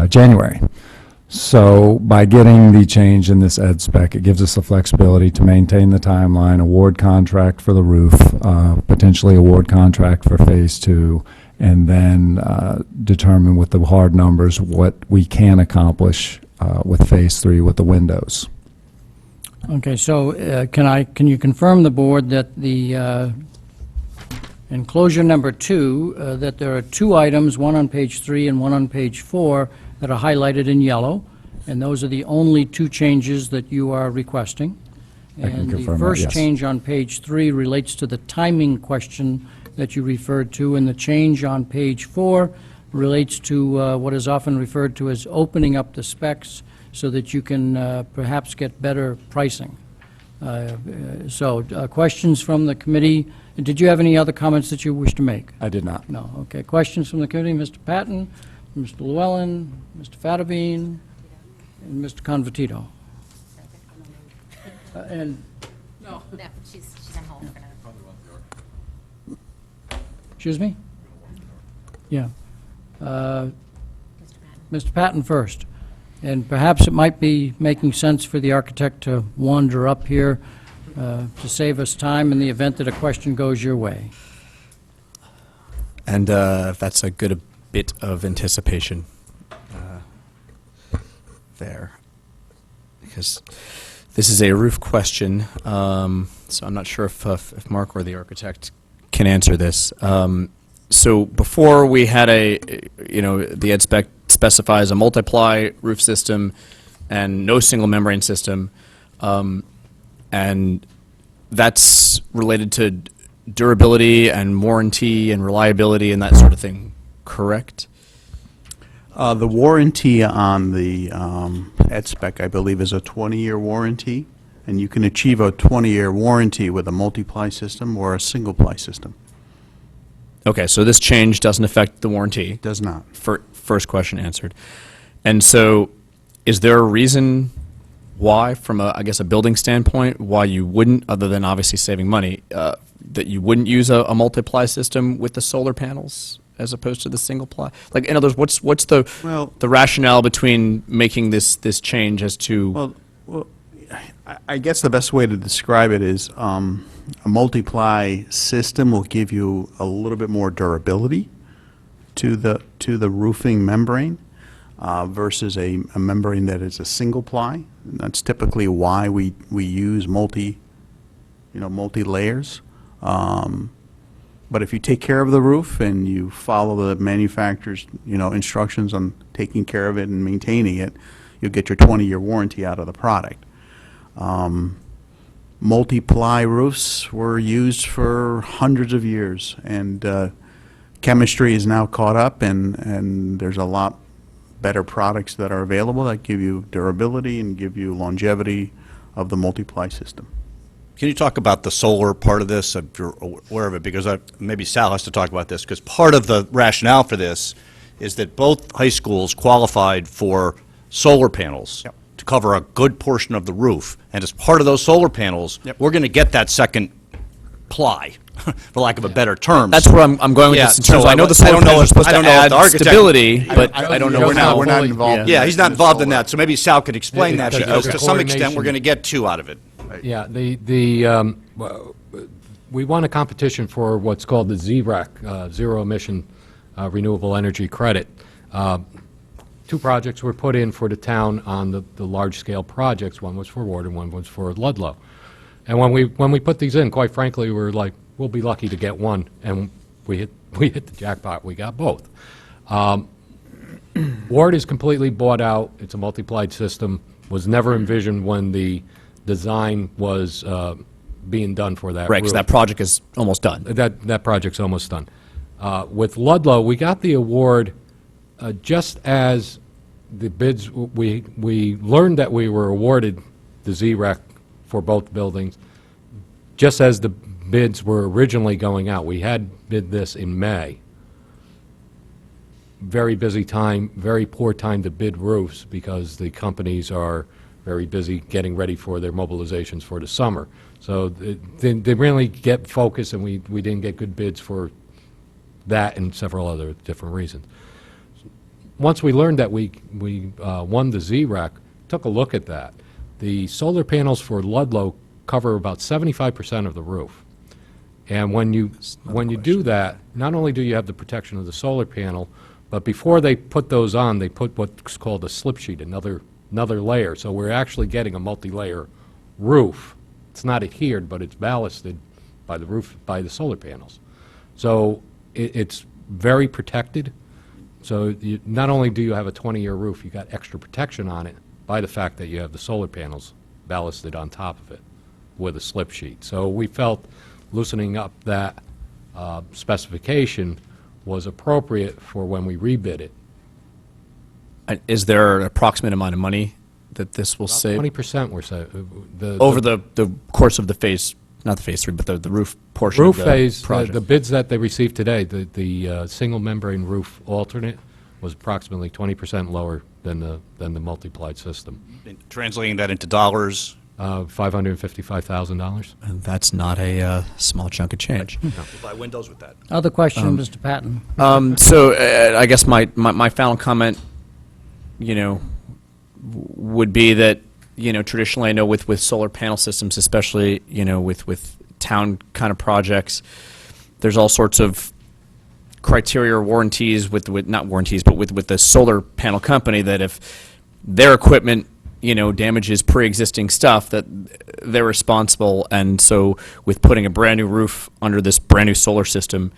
January. So by getting the change in this ed spec, it gives us the flexibility to maintain the timeline, award contract for the roof, potentially award contract for Phase 2, and then determine with the hard numbers what we can accomplish with Phase 3 with the windows. Okay, so can you confirm the board that the enclosure number 2, that there are 2 items, one on page 3 and one on page 4, that are highlighted in yellow, and those are the only 2 changes that you are requesting? I can confirm that, And the first yes. change on page 3 relates to the timing question that you referred to, and the change on page 4 relates to what is often referred to as opening up the specs so that you can perhaps get better pricing. So, questions from the committee? Did you have any other comments that you wish to make? I did not. No. Okay. Questions from the committee? Mr. Patton, Mr. Llewellyn, Mr. Fattabine, and Mr. Convertito. And, No, she's on hold for now. excuse me? Yeah. Mr. Patton first. And perhaps it might be making sense for the architect to wander up here to save us time in the event that a question goes your way. And if that's a good bit of anticipation there. Because this is a roof question, so I'm not sure if Mark or the architect can answer this. So before we had the ed spec specifies a multiply roof system and no single membrane system, and that's related to durability and warranty and reliability and that sort of thing, correct? The warranty on the ed spec, I believe, is a 20-year warranty, and you can achieve a 20-year warranty with a multiply system or a single-ply system. Okay, so this change doesn't affect the warranty. Does not. First question answered. And so is there a reason why, from a building standpoint, why you wouldn't, other than obviously saving money, that you wouldn't use a multiply system with the solar panels as opposed to the single ply? Like, in other words, what's the rationale between making this change as to? Well, I guess the best way to describe it is a multiply system will give you a little bit more durability to the roofing membrane versus a membrane that is a single ply. And that's typically why we use multi layers. But if you take care of the roof and you follow the manufacturer's instructions on taking care of it and maintaining it, you'll get your 20-year warranty out of the product. Multi-ply roofs were used for hundreds of years, and chemistry is now caught up, and there's a lot better products that are available that give you durability and give you longevity of the multi-ply system. Can you talk about the solar part of this, if you're aware of it? Because maybe Sal has to talk about this, because part of the rationale for this is that both high schools qualified for solar panels to cover a good portion of the roof. And as part of those solar panels, we're going to get that second ply, for lack of a better term. That's where I'm going with this. In terms of, I know the solar panels are supposed to add stability, but I don't know. We're not involved. Yeah, he's not involved in that, so maybe Sal could explain that, because to some extent, we're going to get 2 out of it. Yeah, we won a competition for what's called the ZREC, Zero Emission Renewable Energy Credit. 2 projects were put in for the town on the large-scale projects. One was for Ward and one was for Ludlow. And when we put these in, quite frankly, we were like, we'll be lucky to get one, and we hit the jackpot. We got both. Ward is completely bought out. It's a multiplied system. Was never envisioned when the design was being done for that. Right, because that project is almost done. That project's almost done. With Ludlow, we got the award just as the bids, we learned that we were awarded the ZREC for both buildings, just as the bids were originally going out. We had bid this in May. Very busy time, very poor time to bid roofs because the companies are very busy getting ready for their mobilizations for the summer. So they really get focused, and we didn't get good bids for that and several other different reasons. Once we learned that we won the ZREC, took a look at that. The solar panels for Ludlow cover about 75% of the roof. And when you do that, not only do you have the protection of the solar panel, but before they put those on, they put what's called a slip sheet, another layer. So we're actually getting a multi-layer roof. It's not adhered, but it's ballasted by the roof, by the solar panels. So it's very protected. So not only do you have a 20-year roof, you got extra protection on it by the fact that you have the solar panels ballasted on top of it with a slip sheet. So we felt loosening up that specification was appropriate for when we rebid it. Is there an approximate amount of money that this will save? 20% we're saving. Over the course of the phase, not the phase 3, but the roof portion Roof of the phase, project? the bids that they received today, the single membrane roof alternate was approximately 20% lower than the multiplied system. Translating that into dollars, $555,000. And that's not a small chunk of change. we'll buy windows with that. Other question, Mr. Patton? So I guess my final comment, would be that, traditionally I know with solar panel systems, especially, with town kind of projects, there's all sorts of criteria or warranties with not warranties, but with the solar panel company that if their equipment damages pre-existing stuff, that they're responsible. And so with putting a brand new roof under this brand new solar system,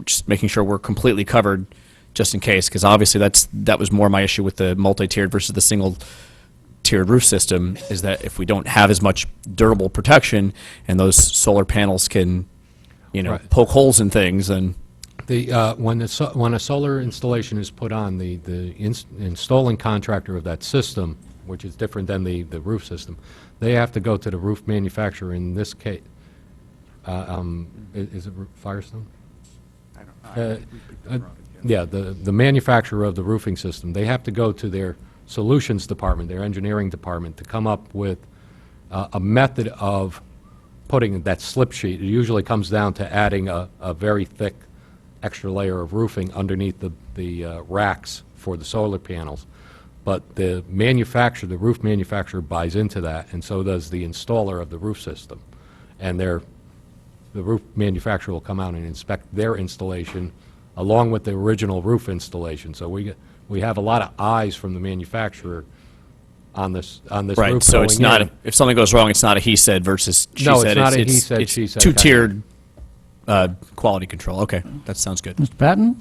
just making sure we're completely covered just in case, because obviously that was more my issue with the multi-tiered versus the single-tiered roof system, is that if we don't have as much durable protection and those solar panels can, Right. poke holes in things, then When a solar installation is put on, the installing contractor of that system, which is different than the roof system, they have to go to the roof manufacturer. In this case, is it Firestone? Yeah, the manufacturer of the roofing system, they have to go to their solutions department, their engineering department, to come up with a method of putting that slip sheet. It usually comes down to adding a very thick extra layer of roofing underneath the racks for the solar panels. But the manufacturer, the roof manufacturer, buys into that, and so does the installer of the roof system. And the roof manufacturer will come out and inspect their installation along with the original roof installation. So we have a lot of eyes from the manufacturer on this right. roof. So it's going not in. If something goes wrong, it's not a he said versus she No, said. it's not a he said, it's she said. two-tiered quality control. Okay, that sounds good. Mr. Patton?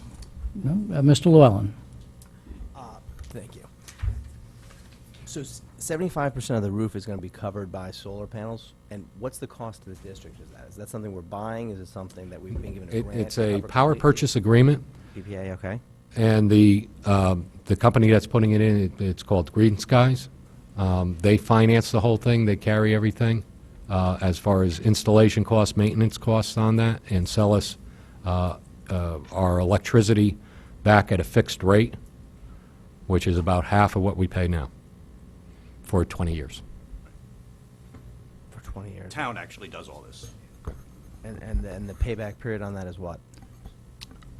No? Mr. Llewellyn? Thank you. So 75% of the roof is going to be covered by solar panels, and what's the cost to the district of that? Is that something we're buying? Is it something that we've been given a grant? It's to a cover power completely? purchase agreement, PPA, okay. and the company that's putting it in, it's called Green Skies. They finance the whole thing, they carry everything, as far as installation costs, maintenance costs on that, and sell us our electricity back at a fixed rate, which is about half of what we pay now for 20 years. For 20 years. Town actually does all this. And the payback period on that is what?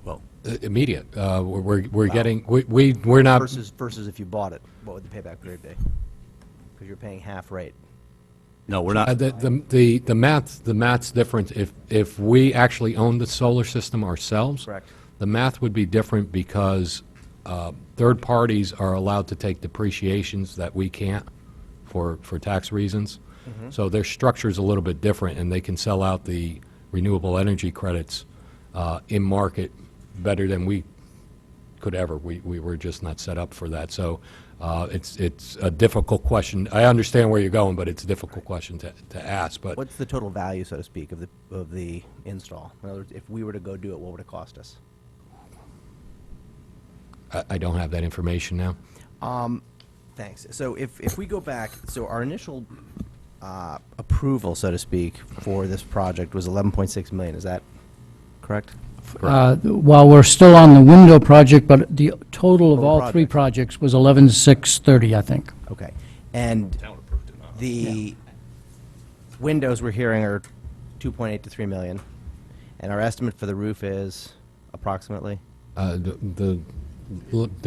Well, immediate. We're getting, we're not. Versus if you bought it, what would the payback period be? Because you're paying half rate. No, we're not. The math's different. If we actually own the solar system ourselves, Correct. the math would be different because third parties are allowed to take depreciations that we can't for tax reasons. Mm-hmm. So their structure is a little bit different, and they can sell out the renewable energy credits in market better than we could ever. We were just not set up for that. So it's a difficult question. I understand where you're going, but it's a difficult question to ask. But What's the total value, so to speak, of the install? In other words, if we were to go do it, what would it cost us? I don't have that information now. Thanks. So if we go back, so our initial approval, so to speak, for this project was 11.6 million. Is that correct? While we're still on the window project, but the total of Total all three project. projects was 11,630, I think. Okay. And the windows we're hearing are 2.8 to 3 million, and our estimate for the roof is approximately The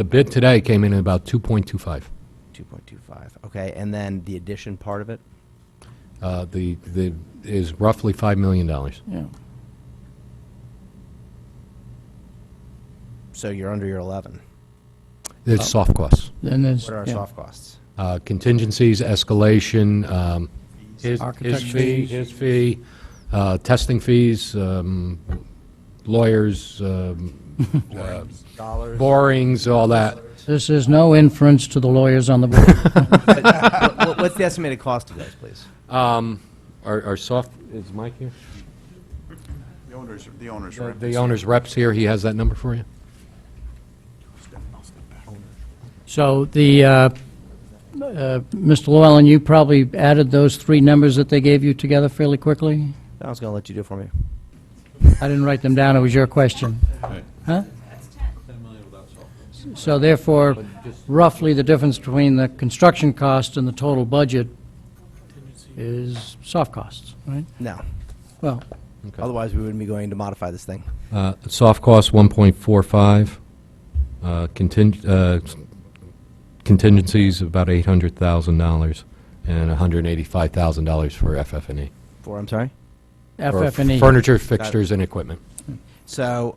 bid today came in at about 2.25. 2.25. Okay, and then the addition part of it? The is roughly $5 million. Yeah. So you're under your 11. It's soft costs. Then there's, What are our yeah. soft costs? Contingencies, escalation, his Architect fee, fees. his fee, testing fees, lawyers, Dollars? borings, all that. This is no inference to the lawyers on the board. What's the estimated cost of those, please? Our soft, is Mike here? The owners rep. The owner's rep's here, he has that number for you? So Mr. Llewellyn, you probably added those three numbers that they gave you together fairly quickly? I was going to let you do it for me. I didn't write them down, it was your question. Huh? So therefore, roughly the difference between the construction cost and the total budget is soft costs, right? No. Well, Otherwise, we wouldn't be going to modify this thing. Soft cost, 1.45. Contingencies, about $800,000, and $185,000 for FF&E. For, I'm sorry? Or FF&E. Furniture, fixtures, and equipment. So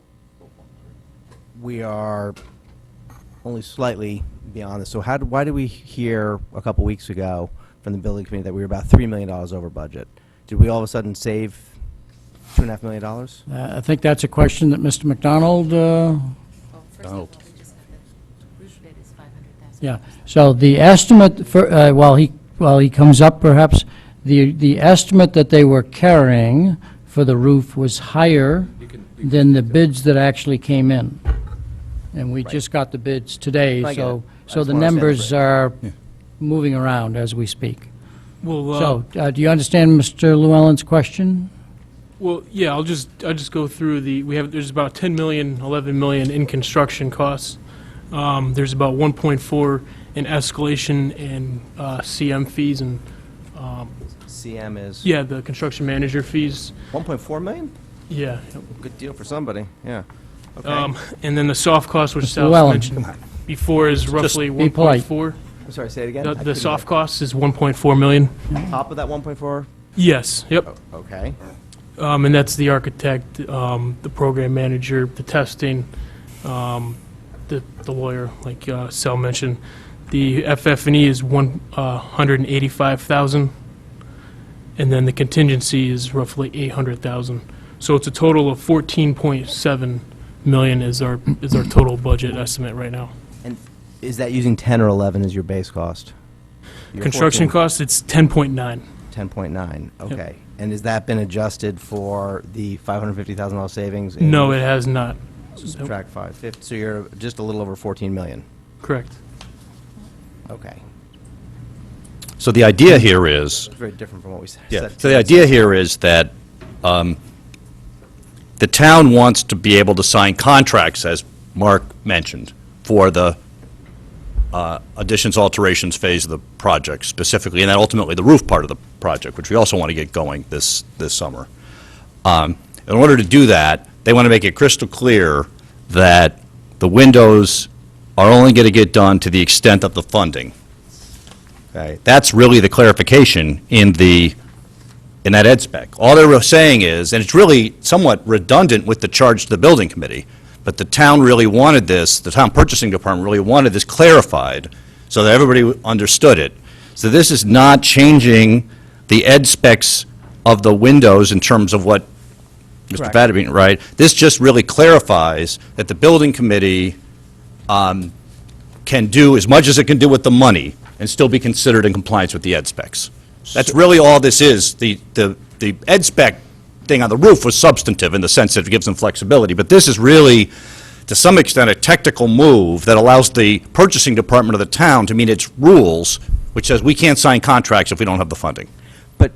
we are only slightly beyond this. So why did we hear a couple weeks ago from the building committee that we were about $3 million over budget? Did we all of a sudden save $2.5 million? I think that's a question that Mr. McDonald, yeah. So the estimate, for while he comes up perhaps, the estimate that they were carrying for the roof was higher than the bids that actually came in. And we just got the bids today, I get so it. I so just the wanna understand numbers the are moving around as we speak. Well, So, do you understand Mr. Llewellyn's question? well, yeah, I'll just go through there's about 10 million, 11 million in construction costs. There's about 1.4 in escalation and CM fees and, CM is yeah, the construction manager fees. 1.4 million? Yeah. Good deal for somebody, yeah. Okay. And then the soft cost, which Sal's Llewellyn. mentioned before, is roughly be polite. 1.4. I'm sorry, say it again? I The couldn't soft hear. cost is 1.4 million. Top of that 1.4? Yes, yep. Okay. And that's the architect, the program manager, the testing, the lawyer, like Sal mentioned. The FF&E is 185,000, and then the contingency is roughly 800,000. So it's a total of 14.7 million is our total budget estimate right now. And is that using 10 or 11 as your base cost? Your Construction 14 cost, it's 10.9. 10.9, okay. And has that been adjusted for the $550,000 savings? No, it has not. Subtract 550, so you're just a little over 14 million. Correct. Okay. So the idea here is, It's very different from what we said. yeah, so the idea here is that the town wants to be able to sign contracts, as Mark mentioned, for the additions, alterations phase of the project specifically, and then ultimately the roof part of the project, which we also want to get going this summer. In order to do that, they want to make it crystal clear that the windows are only going to get done to the extent of the funding. Okay? That's really the clarification in that ed spec. All they're saying is, and it's really somewhat redundant with the charge to the building committee, but the town really wanted this, the town purchasing department really wanted this clarified so that everybody understood it. So this is not changing the ed specs of the windows in terms of what Mr. Correct. Vadabine, right? This just really clarifies that the building committee can do as much as it can do with the money and still be considered in compliance with the ed specs. That's really all this is. The ed spec thing on the roof was substantive in the sense that it gives them flexibility, but this is really to some extent, a technical move that allows the purchasing department of the town to meet its rules, which says we can't sign contracts if we don't have the funding. But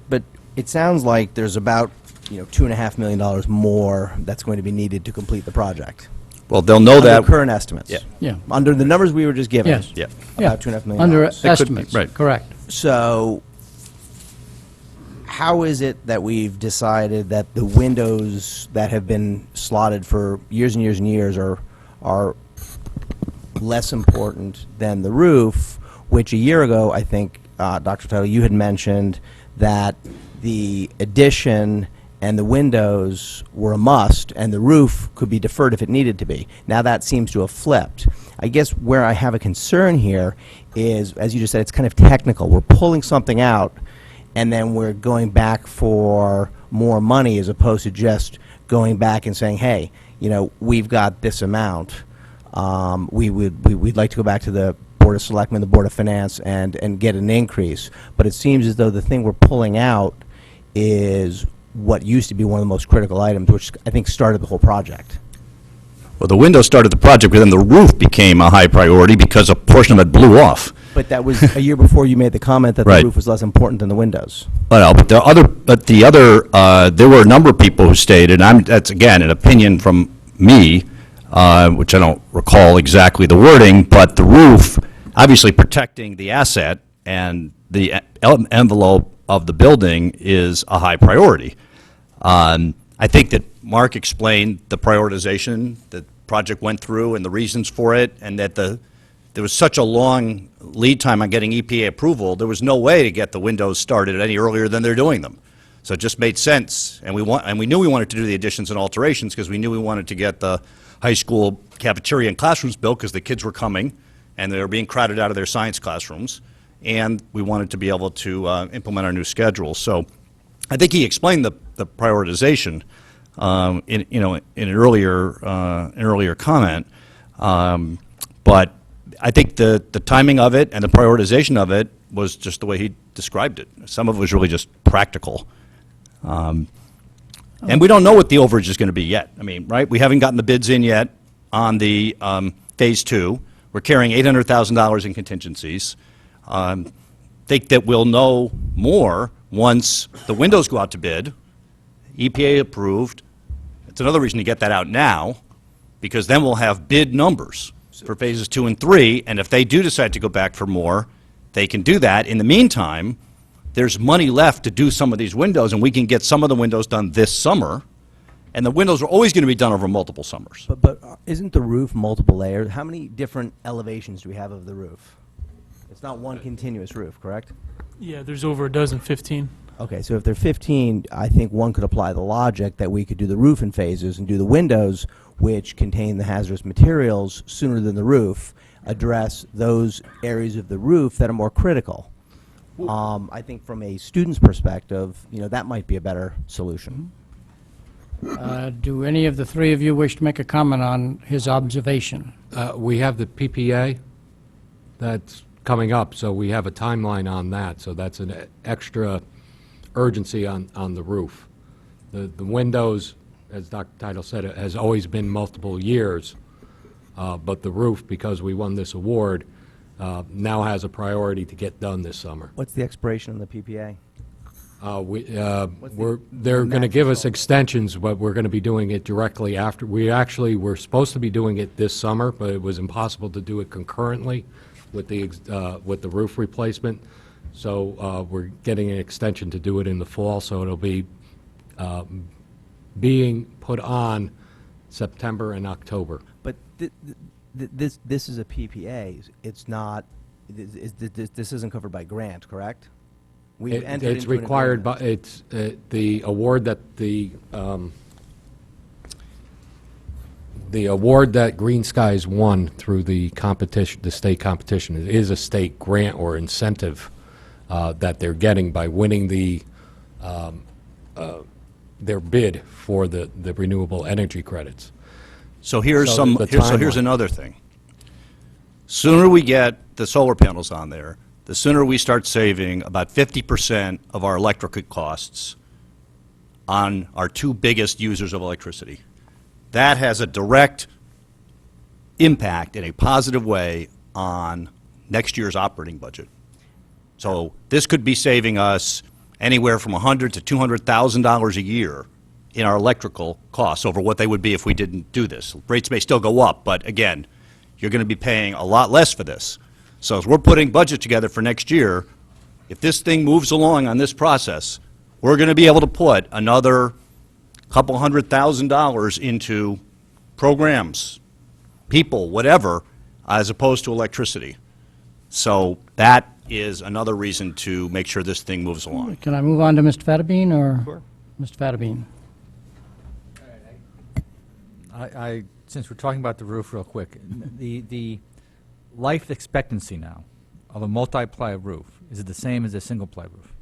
it sounds like there's about, $2.5 million more that's going to be needed to complete the project. Well, they'll know that. Under current estimates. Yeah. Yeah. Under the numbers we were just given. Yes. Yeah. About $2.5 million. Under could be, estimates, right. correct. So, how is it that we've decided that the windows that have been slotted for years and years and years are less important than the roof, which a year ago, I think, Dr. Title, you had mentioned that the addition and the windows were a must, and the roof could be deferred if it needed to be. Now that seems to have flipped. I guess where I have a concern here is, as you just said, it's kind of technical. We're pulling something out, and then we're going back for more money as opposed to just going back and saying, hey, we've got this amount. We'd like to go back to the Board of Selectmen, the Board of Finance, and get an increase. But it seems as though the thing we're pulling out is what used to be one of the most critical items, which I think started the whole project. Well, the window started the project, but then the roof became a high priority because a portion of it blew off. But that was a year before you made the comment that Right. the roof was less important than the windows. Well, but there were a number of people who stated, and that's again an opinion from me, which I don't recall exactly the wording, but the roof, obviously protecting the asset and the envelope of the building is a high priority. I think that Mark explained the prioritization that the project went through and the reasons for it, and that there was such a long lead time on getting EPA approval, there was no way to get the windows started any earlier than they're doing them. So it just made sense, and we knew we wanted to do the additions and alterations because we knew we wanted to get the high school cafeteria and classrooms built because the kids were coming and they were being crowded out of their science classrooms, and we wanted to be able to implement our new schedule. So I think he explained the prioritization in an earlier comment, but I think the timing of it and the prioritization of it was just the way he described it. Some of it was really just practical. And we don't know what the overage is going to be yet. I mean, right? We haven't gotten the bids in yet on the Phase 2. We're carrying $800,000 in contingencies. Think that we'll know more once the windows go out to bid, EPA approved. It's another reason to get that out now, because then we'll have bid numbers for Phases 2 and 3, and if they do decide to go back for more, they can do that. In the meantime, there's money left to do some of these windows, and we can get some of the windows done this summer, and the windows are always going to be done over multiple summers. But isn't the roof multiple layers? How many different elevations do we have of the roof? It's not one continuous roof, correct? Yeah, there's over a dozen, 15. Okay, so if there are 15, I think one could apply the logic that we could do the roof in phases and do the windows, which contain the hazardous materials, sooner than the roof, address those areas of the roof that are more critical. I think from a student's perspective, that might be a better solution. Do any of the three of you wish to make a comment on his observation? We have the PPA that's coming up, so we have a timeline on that, so that's an extra urgency on the roof. The windows, as Dr. Title said, it has always been multiple years, but the roof, because we won this award, now has a priority to get done this summer. What's the expiration on the PPA? They're going to give us extensions, but we're going to be doing it directly after. We actually were supposed to be doing it this summer, but it was impossible to do it concurrently with the roof replacement. So we're getting an extension to do it in the fall, so it'll be being put on September and October. But this is a PPA. It's not. This isn't covered by grant, correct? We've entered It's into an required by, agreement. it's the award that the award that Green Skies won through the competition, the state competition, it is a state grant or incentive that they're getting by winning their bid for the renewable energy credits. So here's So the here's timeline. another thing. Sooner we get the solar panels on there, the sooner we start saving about 50% of our electrical costs on our two biggest users of electricity. That has a direct impact in a positive way on next year's operating budget. So this could be saving us anywhere from $100,000 to $200,000 a year in our electrical costs over what they would be if we didn't do this. Rates may still go up, but again, you're going to be paying a lot less for this. So as we're putting budget together for next year, if this thing moves along on this process, we're going to be able to put another couple $100,000 into programs, people, whatever, as opposed to electricity. So that is another reason to make sure this thing moves along. Can I move on to Mr. Fattabine, or? Sure. Mr. Fattabine. Since we're talking about the roof real quick, the life expectancy now of a multi-ply roof, is it the same as a single-ply roof?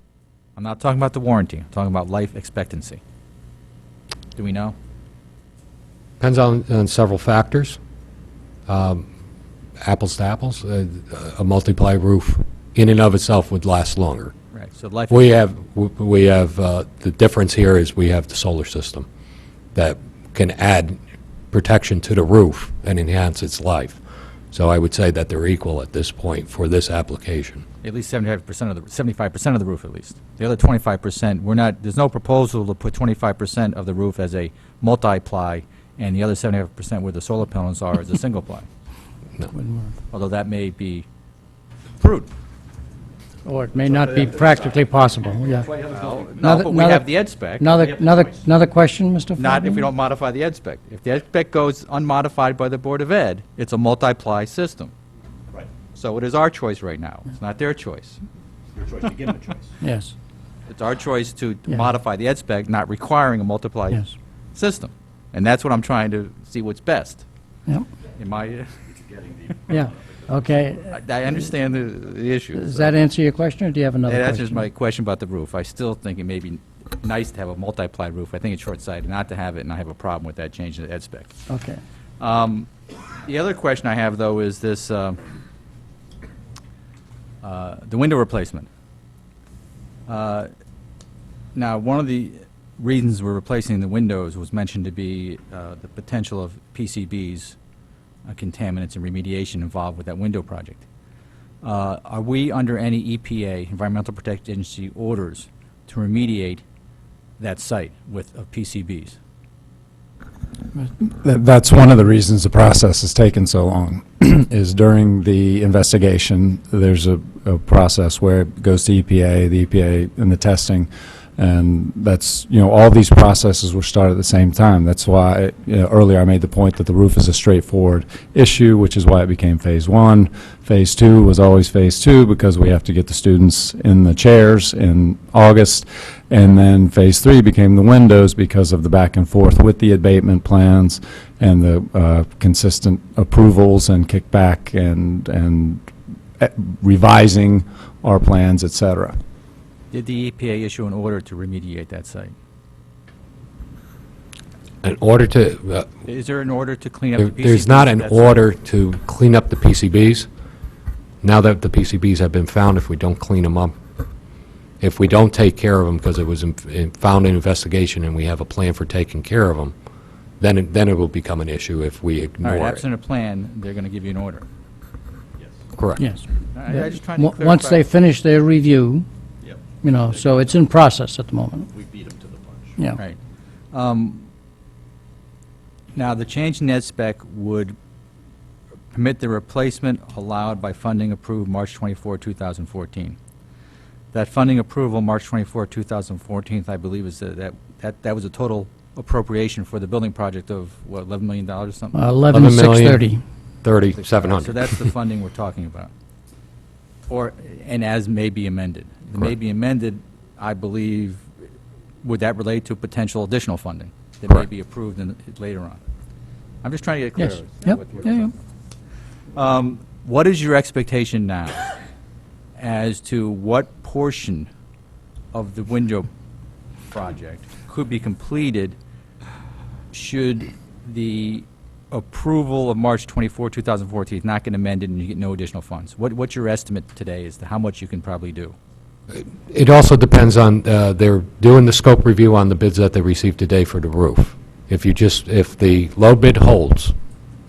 I'm not talking about the warranty, I'm talking about life expectancy. Do we know? Depends on several factors. Apples to apples, a multi-ply roof in and of itself would last longer. Right, so life. We have the difference here is we have the solar system that can add protection to the roof and enhance its life. So I would say that they're equal at this point for this application. At least 75% of the roof at least. The other 25%, we're not, there's no proposal to put 25% of the roof as a multi-ply and the other 75% where the solar panels are as a single ply. No. Although that may be prudent. Or it may not be practically possible, yeah. No, but we have the ed spec. Another question, Mr. Fattabine? Not if we don't modify the ed spec. If the ed spec goes unmodified by the Board of Ed, it's a multi-ply system. Right. So it is our choice right now. It's not their choice. Your choice to give them a choice. Yes, It's our choice to Yeah. modify the ed spec, not requiring a multiply yes. system. And that's what I'm trying to see what's best. Yep, In my, yeah, okay. I understand the issue. Does so. that answer your question, or do you have another That question? answers my question about the roof. I still think it may be nice to have a multi-ply roof. I think it's short-sighted not to have it, and I have a problem with that change in the ed spec. Okay. The other question I have, though, is this, the window replacement. Now, one of the reasons we're replacing the windows was mentioned to be the potential of PCBs, contaminants, and remediation involved with that window project. Are we under any EPA, Environmental Protection Agency, orders to remediate that site with PCBs? That's one of the reasons the process has taken so long, is during the investigation, there's a process where it goes to EPA, the EPA and the testing, and that's, all these processes were started at the same time. That's why, earlier I made the point that the roof is a straightforward issue, which is why it became Phase 1. Phase 2 was always Phase 2 because we have to get the students in the chairs in August. And then Phase 3 became the windows because of the back and forth with the abatement plans and the consistent approvals and kickback and revising our plans, et cetera. Did the EPA issue an order to remediate that site? In order to, Is there an order to clean up the PCBs? there's not an at that site? order to clean up the PCBs. Now that the PCBs have been found, if we don't clean them up, if we don't take care of them because it was found in investigation and we have a plan for taking care of them, then it will become an issue if we All ignore right, it. absent a plan, they're going to give you an order. Correct. Yes. All right, I'm just trying to Once clarify. they finish their review, Yep. so it's in process at the moment. We beat them to the punch. Yeah. Right. Now, the change in ed spec would permit the replacement allowed by funding approved March 24, 2014. That funding approval, March 24, 2014, I believe, is that was a total appropriation for the building project of, what, $11 million or something? 11,630. 3,700. So that's the funding we're talking about. And as may be amended. The may be amended, I believe, would that relate to potential additional funding that may Correct. be approved later on? I'm just trying to get clear. Yes. with Yep. what we're Yeah, yeah. talking about. What is your expectation now as to what portion of the window project could be completed should the approval of March 24, 2014 not get amended and you get no additional funds? What's your estimate today as to how much you can probably do? It also depends on, they're doing the scope review on the bids that they received today for the roof. If the low bid holds,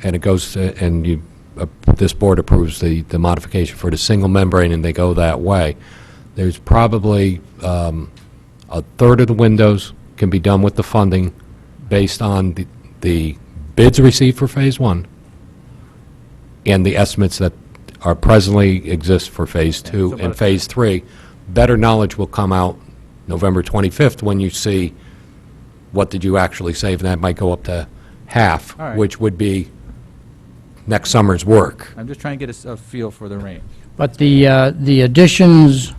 and it goes, and this board approves the modification for the single membrane, and they go that way, there's probably a third of the windows can be done with the funding based on the bids received for Phase 1 and the estimates that are presently exist for Phase 2 and Phase 3. Better knowledge will come out November 25th when you see what did you actually save, and that might go up to half, All right. which would be next summer's work. I'm just trying to get a feel for the range. But the additions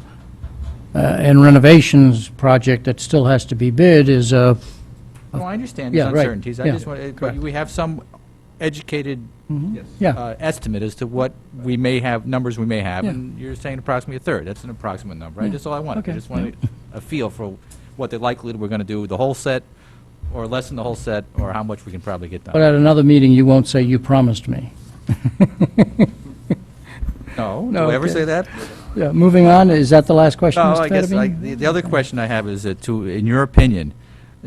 and renovations project that still has to be bid is No, I understand these Yeah, right. uncertainties. I Yeah. just want, but Correct. we have some educated yeah. estimate as to what we may have, numbers we may have, Yeah. and you're saying approximately a third. That's an approximate number. Yeah. That's all I wanted. Okay. I just wanted a feel for what the likelihood we're going to do, the whole set, or less than the whole set, or how much we can probably get But done. at another meeting, you won't say you promised me. No, No, do I ever okay. say that? Yeah, moving on, is that the last question, No, Mr. I guess, Fedderby? the other question I have is that, in your opinion,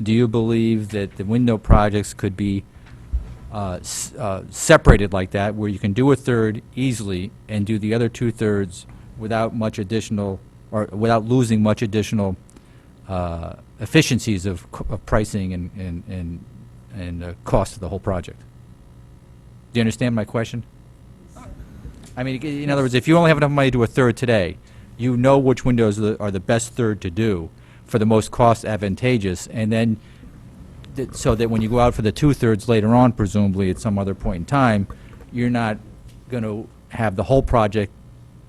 do you believe that the window projects could be separated like that, where you can do a third easily and do the other two-thirds without much additional, or without losing much additional efficiencies of pricing and cost of the whole project? Do you understand my question? I mean, in other words, if you only have enough money to do a third today, you know which windows are the best third to do for the most cost advantageous, and then, so that when you go out for the two-thirds later on, presumably at some other point in time, you're not going to have the whole project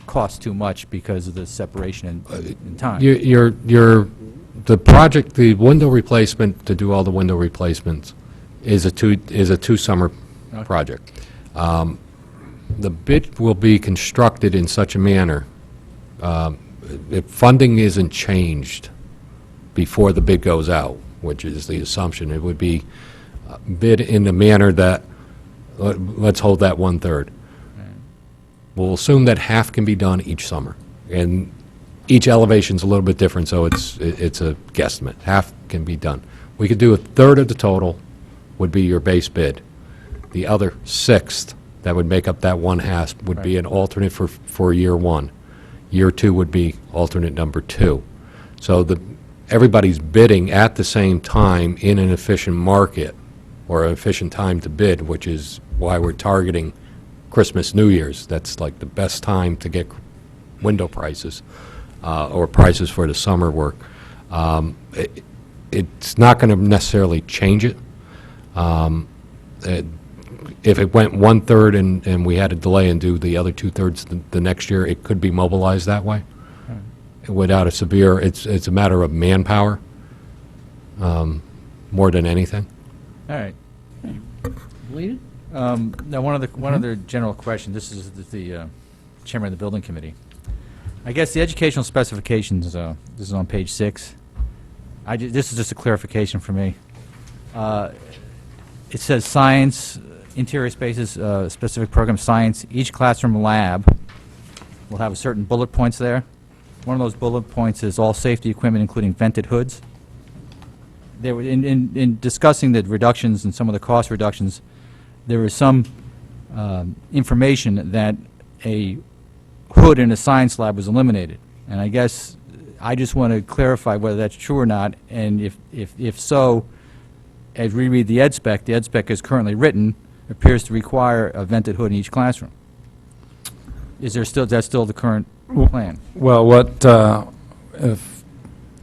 cost too much because of the separation in time. The project, the window replacement, to do all the window replacements, is a two-summer Okay. project. The bid will be constructed in such a manner, if funding isn't changed before the bid goes out, which is the assumption, it would be bid in a manner that, let's hold that one-third. We'll assume that half can be done each summer, and each elevation's a little bit different, so it's a guesstimate. Half can be done. We could do a third of the total would be your base bid. The other sixth that would make up that one half would be an alternate for year one. Year two would be alternate number two. So everybody's bidding at the same time in an efficient market, or an efficient time to bid, which is why we're targeting Christmas, New Year's. That's like the best time to get window prices, or prices for the summer work. It's not going to necessarily change it. If it went one-third and we had to delay and do the other two-thirds the next year, it could be mobilized that way without a severe, it's a matter of manpower more than anything. All right. Completed? Now, one other general question. This is the chairman of the building committee. I guess the educational specifications, this is on page 6. This is just a clarification for me. It says science, interior spaces, specific program science. Each classroom lab will have a certain bullet points there. One of those bullet points is all safety equipment, including vented hoods. There were, in discussing the reductions and some of the cost reductions, there was some information that a hood in a science lab was eliminated. And I guess I just want to clarify whether that's true or not, and if so, as we read the ed spec is currently written, appears to require a vented hood in each classroom. Is that still the current plan? Well,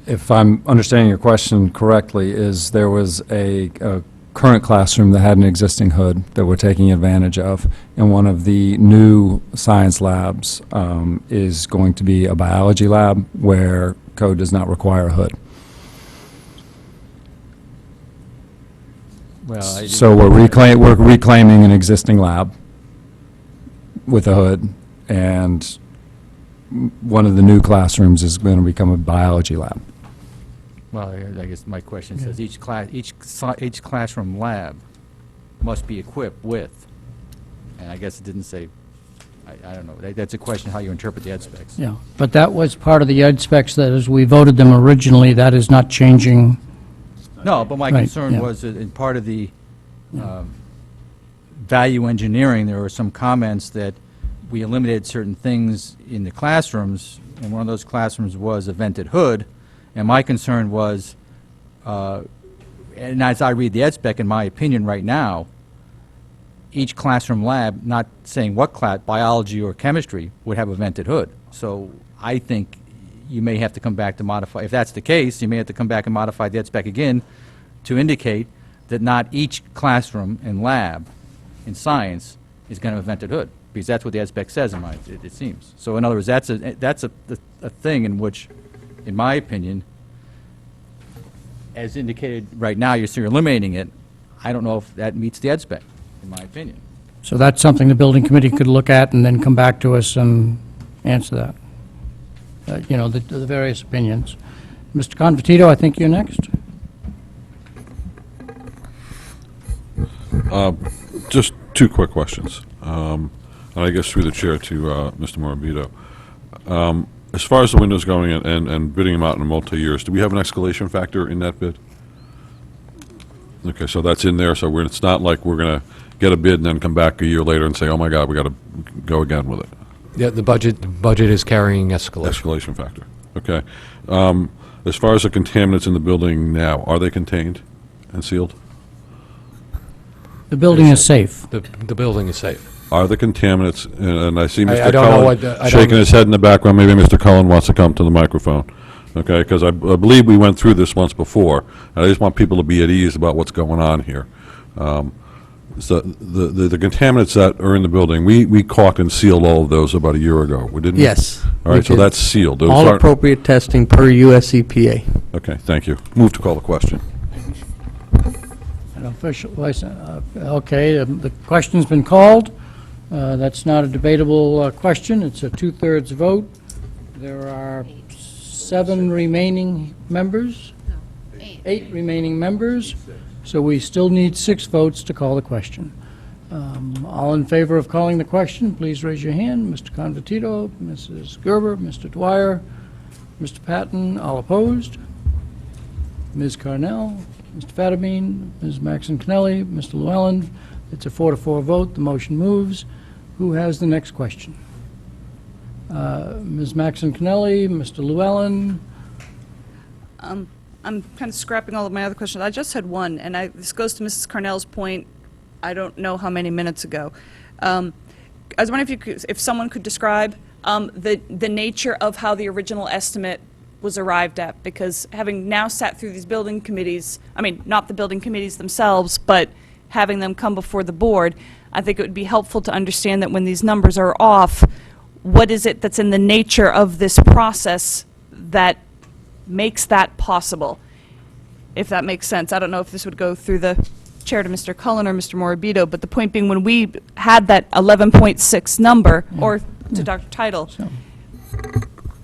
if I'm understanding your question correctly, is there was a current classroom that had an existing hood that we're taking advantage of, and one of the new science labs is going to be a biology lab where code does not require a hood. Well, So we're reclaiming an existing lab with a hood, and one of the new classrooms is going to become a biology lab. Well, I guess my question says each classroom lab must be equipped with, and I guess it didn't say, I don't know, that's a question how you interpret the ed specs. Yeah, but that was part of the ed specs that as we voted them originally, that is not changing. No, but my Right, concern yeah. was that in part of the value engineering, there were some comments that we eliminated certain things in the classrooms, and one of those classrooms was a vented hood, and my concern was, and as I read the ed spec, in my opinion right now, each classroom lab, not saying what class, biology or chemistry, would have a vented hood. So I think you may have to come back to modify, if that's the case, you may have to come back and modify the ed spec again to indicate that not each classroom and lab in science is going to have a vented hood, because that's what the ed spec says, it seems. So in other words, that's a thing in which, in my opinion, as indicated right now, you're eliminating it. I don't know if that meets the ed spec, in my opinion. So that's something the building committee could look at and then come back to us and answer that. You know, the various opinions. Mr. Convertito, I think you're next. Just two quick questions. And I guess through the chair to Mr. Morabito. As far as the windows going and bidding them out in multi-years, do we have an escalation factor in that bid? Okay, so that's in there, so it's not like we're going to get a bid and then come back a year later and say, oh my God, we got to go again with it. Yeah, the budget is carrying escalation. Escalation factor, okay. As far as the contaminants in the building now, are they contained and sealed? The building is safe. The building is safe. Are the contaminants, and I see I Mr. don't know Cullen what, I don't shaking know. his head in the background, maybe Mr. Cullen wants to come to the microphone, okay? Because I believe we went through this once before, and I just want people to be at ease about what's going on here. So the contaminants that are in the building, we caulked and sealed all of those about a year ago, we didn't? Yes. All right, so that's sealed. Those All aren't- appropriate testing per US EPA. Okay, thank you. Move to call the question. An official license, okay, the question's been called. That's not a debatable question. It's a two-thirds vote. There are 7 remaining members. 8 remaining members. So we still need 6 votes to call the question. All in favor of calling the question, please raise your hand. Mr. Convertito, Mrs. Gerber, Mr. Dwyer, Mr. Patton, all opposed. Ms. Carnell, Mr. Fattabine, Ms. Maxon Connelly, Mr. Llewellyn. It's a 4-4 vote. The motion moves. Who has the next question? Ms. Maxon Connelly, Mr. Llewellyn. I'm kind of scrapping all of my other questions. I just had one, and this goes to Mrs. Carnell's point, I don't know how many minutes ago. I was wondering if someone could describe the nature of how the original estimate was arrived at, because having now sat through these building committees, I mean, not the building committees themselves, but having them come before the board, I think it would be helpful to understand that when these numbers are off, what is it that's in the nature of this process that makes that possible, if that makes sense. I don't know if this would go through the chair to Mr. Cullen or Mr. Morabito, but the point being, when we had that 11.6 number, or to Dr. Title,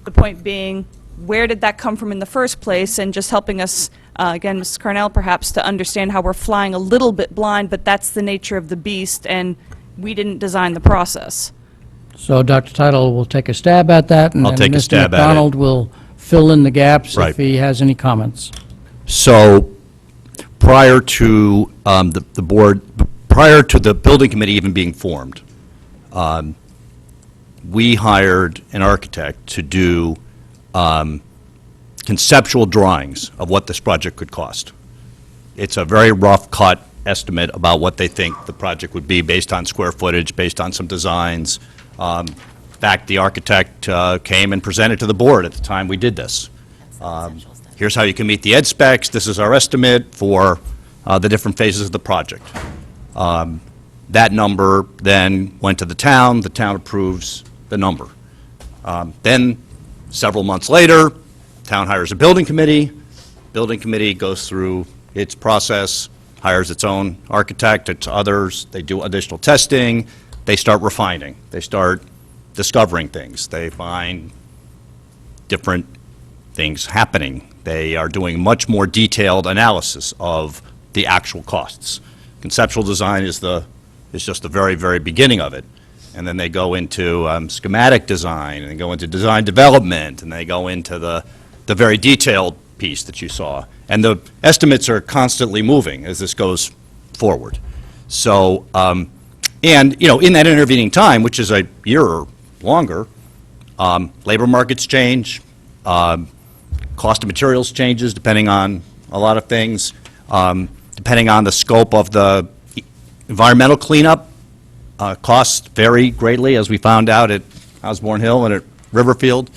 the point being, where did that come from in the first place, and just helping us, again, Mrs. Carnell, perhaps, to understand how we're flying a little bit blind, but that's the nature of the beast, and we didn't design the process. So Dr. Title will take a stab at that, and I'll then take a Mr. stab at it. McDonald will fill in the gaps Right. if he has any comments. So prior to the board, prior to the building committee even being formed, we hired an architect to do conceptual drawings of what this project could cost. It's a very rough cut estimate about what they think the project would be based on square footage, based on some designs. In fact, the architect came and presented to the board at the time we did this. Here's how you can meet the ed specs. This is our estimate for the different phases of the project. That number then went to the town. The town approves the number. Then, several months later, town hires a building committee. Building committee goes through its process, hires its own architect, its others. They do additional testing. They start refining. They start discovering things. They find different things happening. They are doing much more detailed analysis of the actual costs. Conceptual design is just the very, very beginning of it. And then they go into schematic design, and they go into design development, and they go into the very detailed piece that you saw. And the estimates are constantly moving as this goes forward. So And, in that intervening time, which is a year or longer, labor markets change, cost of materials changes depending on a lot of things, depending on the scope of the environmental cleanup. Costs vary greatly, as we found out at Osborne Hill and at Riverfield.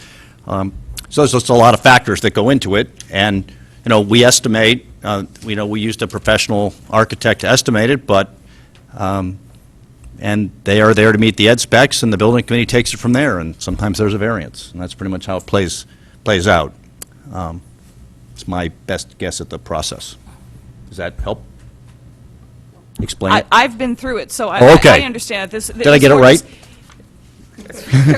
So there's just a lot of factors that go into it, and, we estimate, we used a professional architect to estimate it, but, and they are there to meet the ed specs, and the building committee takes it from there, and sometimes there's a variance, and that's pretty much how it plays out. It's my best guess at the process. Does that help explain it? I've been through it, so Oh, okay. I understand. Did I get it right?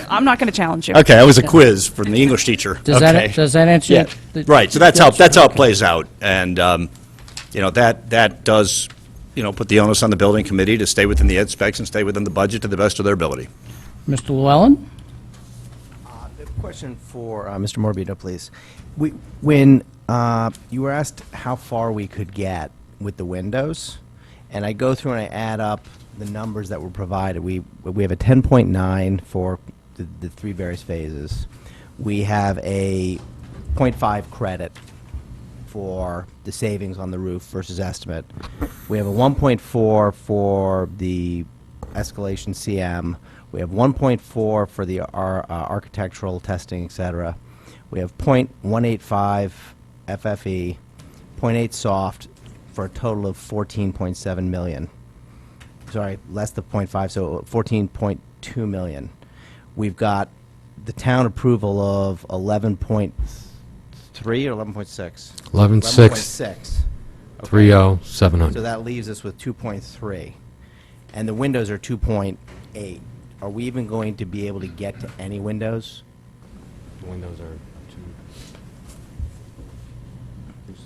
I'm not going to challenge you. Okay, that was a quiz from the English teacher. Does that answer? Yeah, right, so that's how it plays out, and, that does, put the onus on the building committee to stay within the ed specs and stay within the budget to the best of their ability. Mr. Llewellyn? Question for Mr. Morbido, please. When you were asked how far we could get with the windows, and I go through and I add up the numbers that were provided, we have a 10.9 for the three various phases. We have a 0.5 credit for the savings on the roof versus estimate. We have a 1.4 for the escalation CM. We have 1.4 for the architectural testing, et cetera. We have 0.185 FFE, 0.8 soft, for a total of 14.7 million. Sorry, less than 0.5, so 14.2 million. We've got the town approval of 11.3 or 11.6? 11.6. 30,700. So that leaves us with 2.3. And the windows are 2.8. Are we even going to be able to get to any windows? The windows are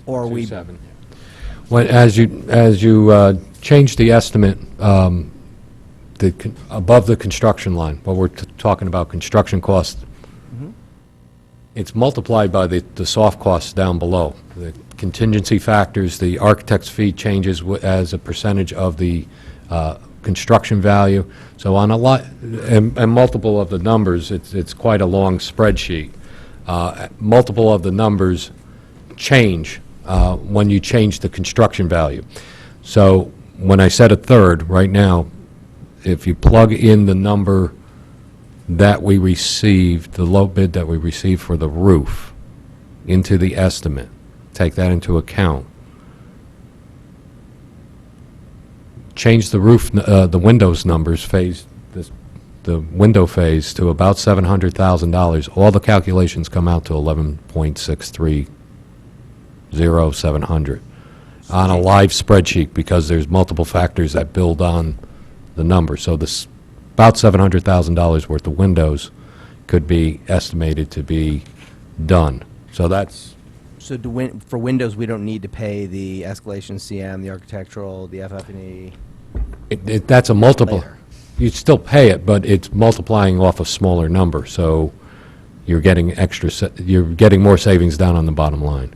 Or are we 2.7. When, as you change the estimate, above the construction line, while we're talking about construction costs, it's multiplied by the soft costs down below. The contingency factors, the architect's fee changes as a percentage of the construction value. So on a lot, and multiple of the numbers, it's quite a long spreadsheet. Multiple of the numbers change when you change the construction value. So when I said a third, right now, if you plug in the number that we received, the low bid that we received for the roof, into the estimate, take that into account, change the roof, the windows numbers, the window phase to about $700,000, all the calculations come out to 11.630,700 on a live spreadsheet, because there's multiple factors that build on the number. So this, about $700,000 worth of windows could be estimated to be done. So that's, So for windows, we don't need to pay the escalation CM, the architectural, the FF&E? that's a multiple. Later. You'd still pay it, but it's multiplying off a smaller number, so you're getting you're getting more savings down on the bottom line.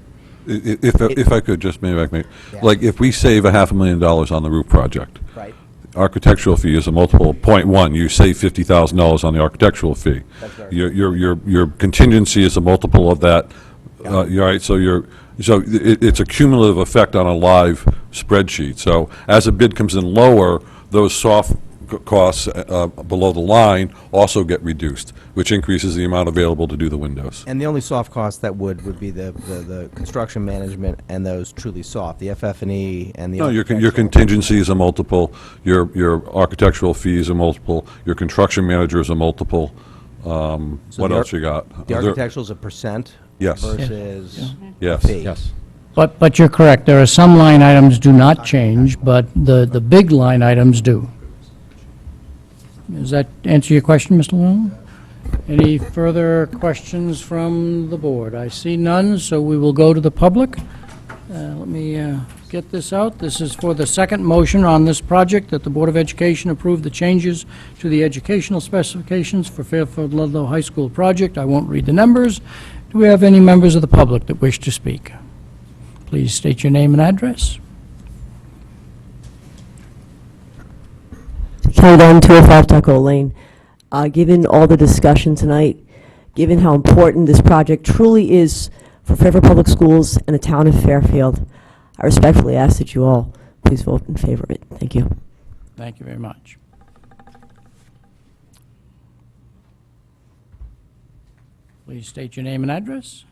If I could just maybe Yeah. like if we save $500,000 on the roof project, Right. architectural fee is a multiple of 0.1. You save $50,000 on the architectural fee. That's very Your contingency is a multiple of that. You're right. So it's a cumulative effect on a live spreadsheet. So as a bid comes in lower, those soft costs below the line also get reduced, which increases the amount available to do the windows. And the only soft costs that would be the construction management and those truly soft, the FF&E and the... No, your architectural. contingency is a multiple, your architectural fee is a multiple, your construction manager is a multiple. So What the else you got? The architectural is a percent? Yes. Versus Yes. fee? Yes. But you're correct, there are some line items do not change, but the big line items do. Does that answer your question, Mr. Llewellyn? Any further questions from the board? I see none, so we will go to the public. Let me get this out. This is for the second motion on this project, that the Board of Education approve the changes to the educational specifications for Fairfield Ludlow High School project. I won't read the numbers. Do we have any members of the public that wish to speak? Please state your name and address. 21 205 Tucko Lane. Given all the discussion tonight, given how important this project truly is for Fairfield Public Schools and the town of Fairfield, I respectfully ask that you all please vote in favor of it. Thank you. Thank you very much. Please state your name and address.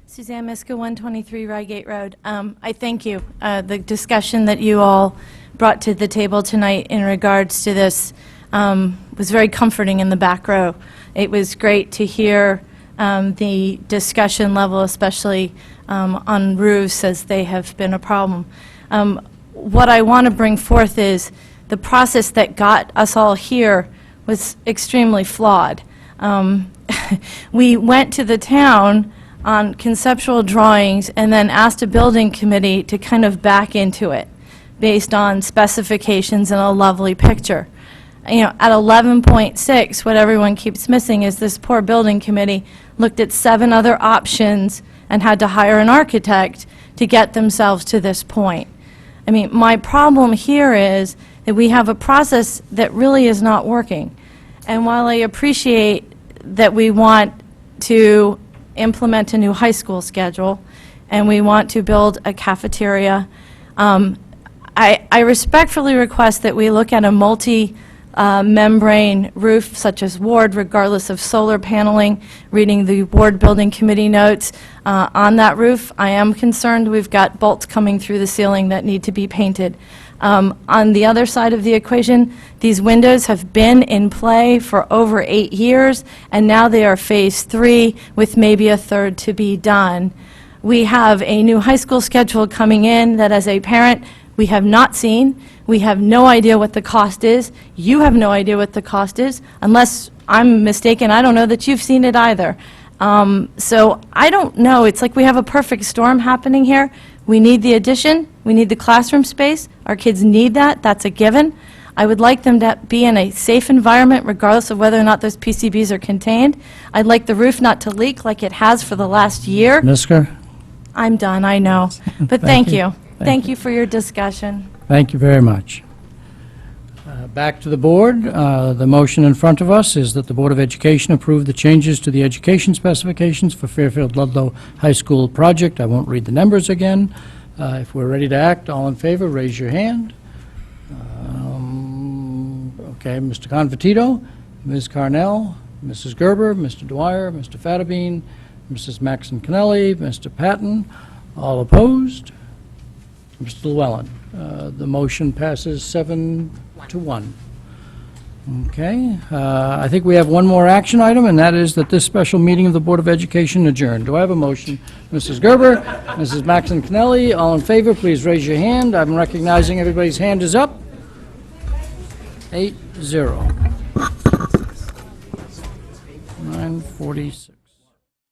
Suzanne Miska, 123 Rygate Road. I thank you. The discussion that you all brought to the table tonight in regards to this was very comforting in the back row. It was great to hear the discussion level, especially on roofs, as they have been a problem. What I want to bring forth is the process that got us all here was extremely flawed. We went to the town on conceptual drawings and then asked a building committee to kind of back into it based on specifications and a lovely picture. You know, at 11.6, what everyone keeps missing is this poor building committee looked at 7 other options and had to hire an architect to get themselves to this point. I mean, my problem here is that we have a process that really is not working. And while I appreciate that we want to implement a new high school schedule and we want to build a cafeteria, I respectfully request that we look at a multi-membrane roof such as Ward, regardless of solar paneling, reading the Ward Building Committee notes on that roof. I am concerned we've got bolts coming through the ceiling that need to be painted. On the other side of the equation, these windows have been in play for over 8 years, and now they are phase 3 with maybe a third to be done. We have a new high school schedule coming in that, as a parent, we have not seen. We have no idea what the cost is. You have no idea what the cost is. Unless I'm mistaken, I don't know that you've seen it either. So I don't know. It's like we have a perfect storm happening here. We need the addition. We need the classroom space. Our kids need that. That's a given. I would like them to be in a safe environment regardless of whether or not those PCBs are contained. I'd like the roof not to leak like it has for the last year. Miska? I'm done, I know. But thank you. Thank Thank you for your discussion. Thank you very much. Back to the board. The motion in front of us is that the Board of Education approve the changes to the education specifications for Fairfield Ludlow High School project. I won't read the numbers again. If we're ready to act, all in favor, raise your hand. Okay, Mr. Convertito, Ms. Carnell, Mrs. Gerber, Mr. Dwyer, Mr. Fattabine, Mrs. Maxon Kennelly, Mr. Patton, all opposed? Mr. Llewellyn. The motion passes 7 to 1. Okay. I think we have one more action item, and that is that this special meeting of the Board of Education adjourn. Do I have a motion? Mrs. Gerber, Mrs. Maxon Kennelly, all in favor, please raise your hand. I'm recognizing everybody's hand is up. 8-0. 9:46.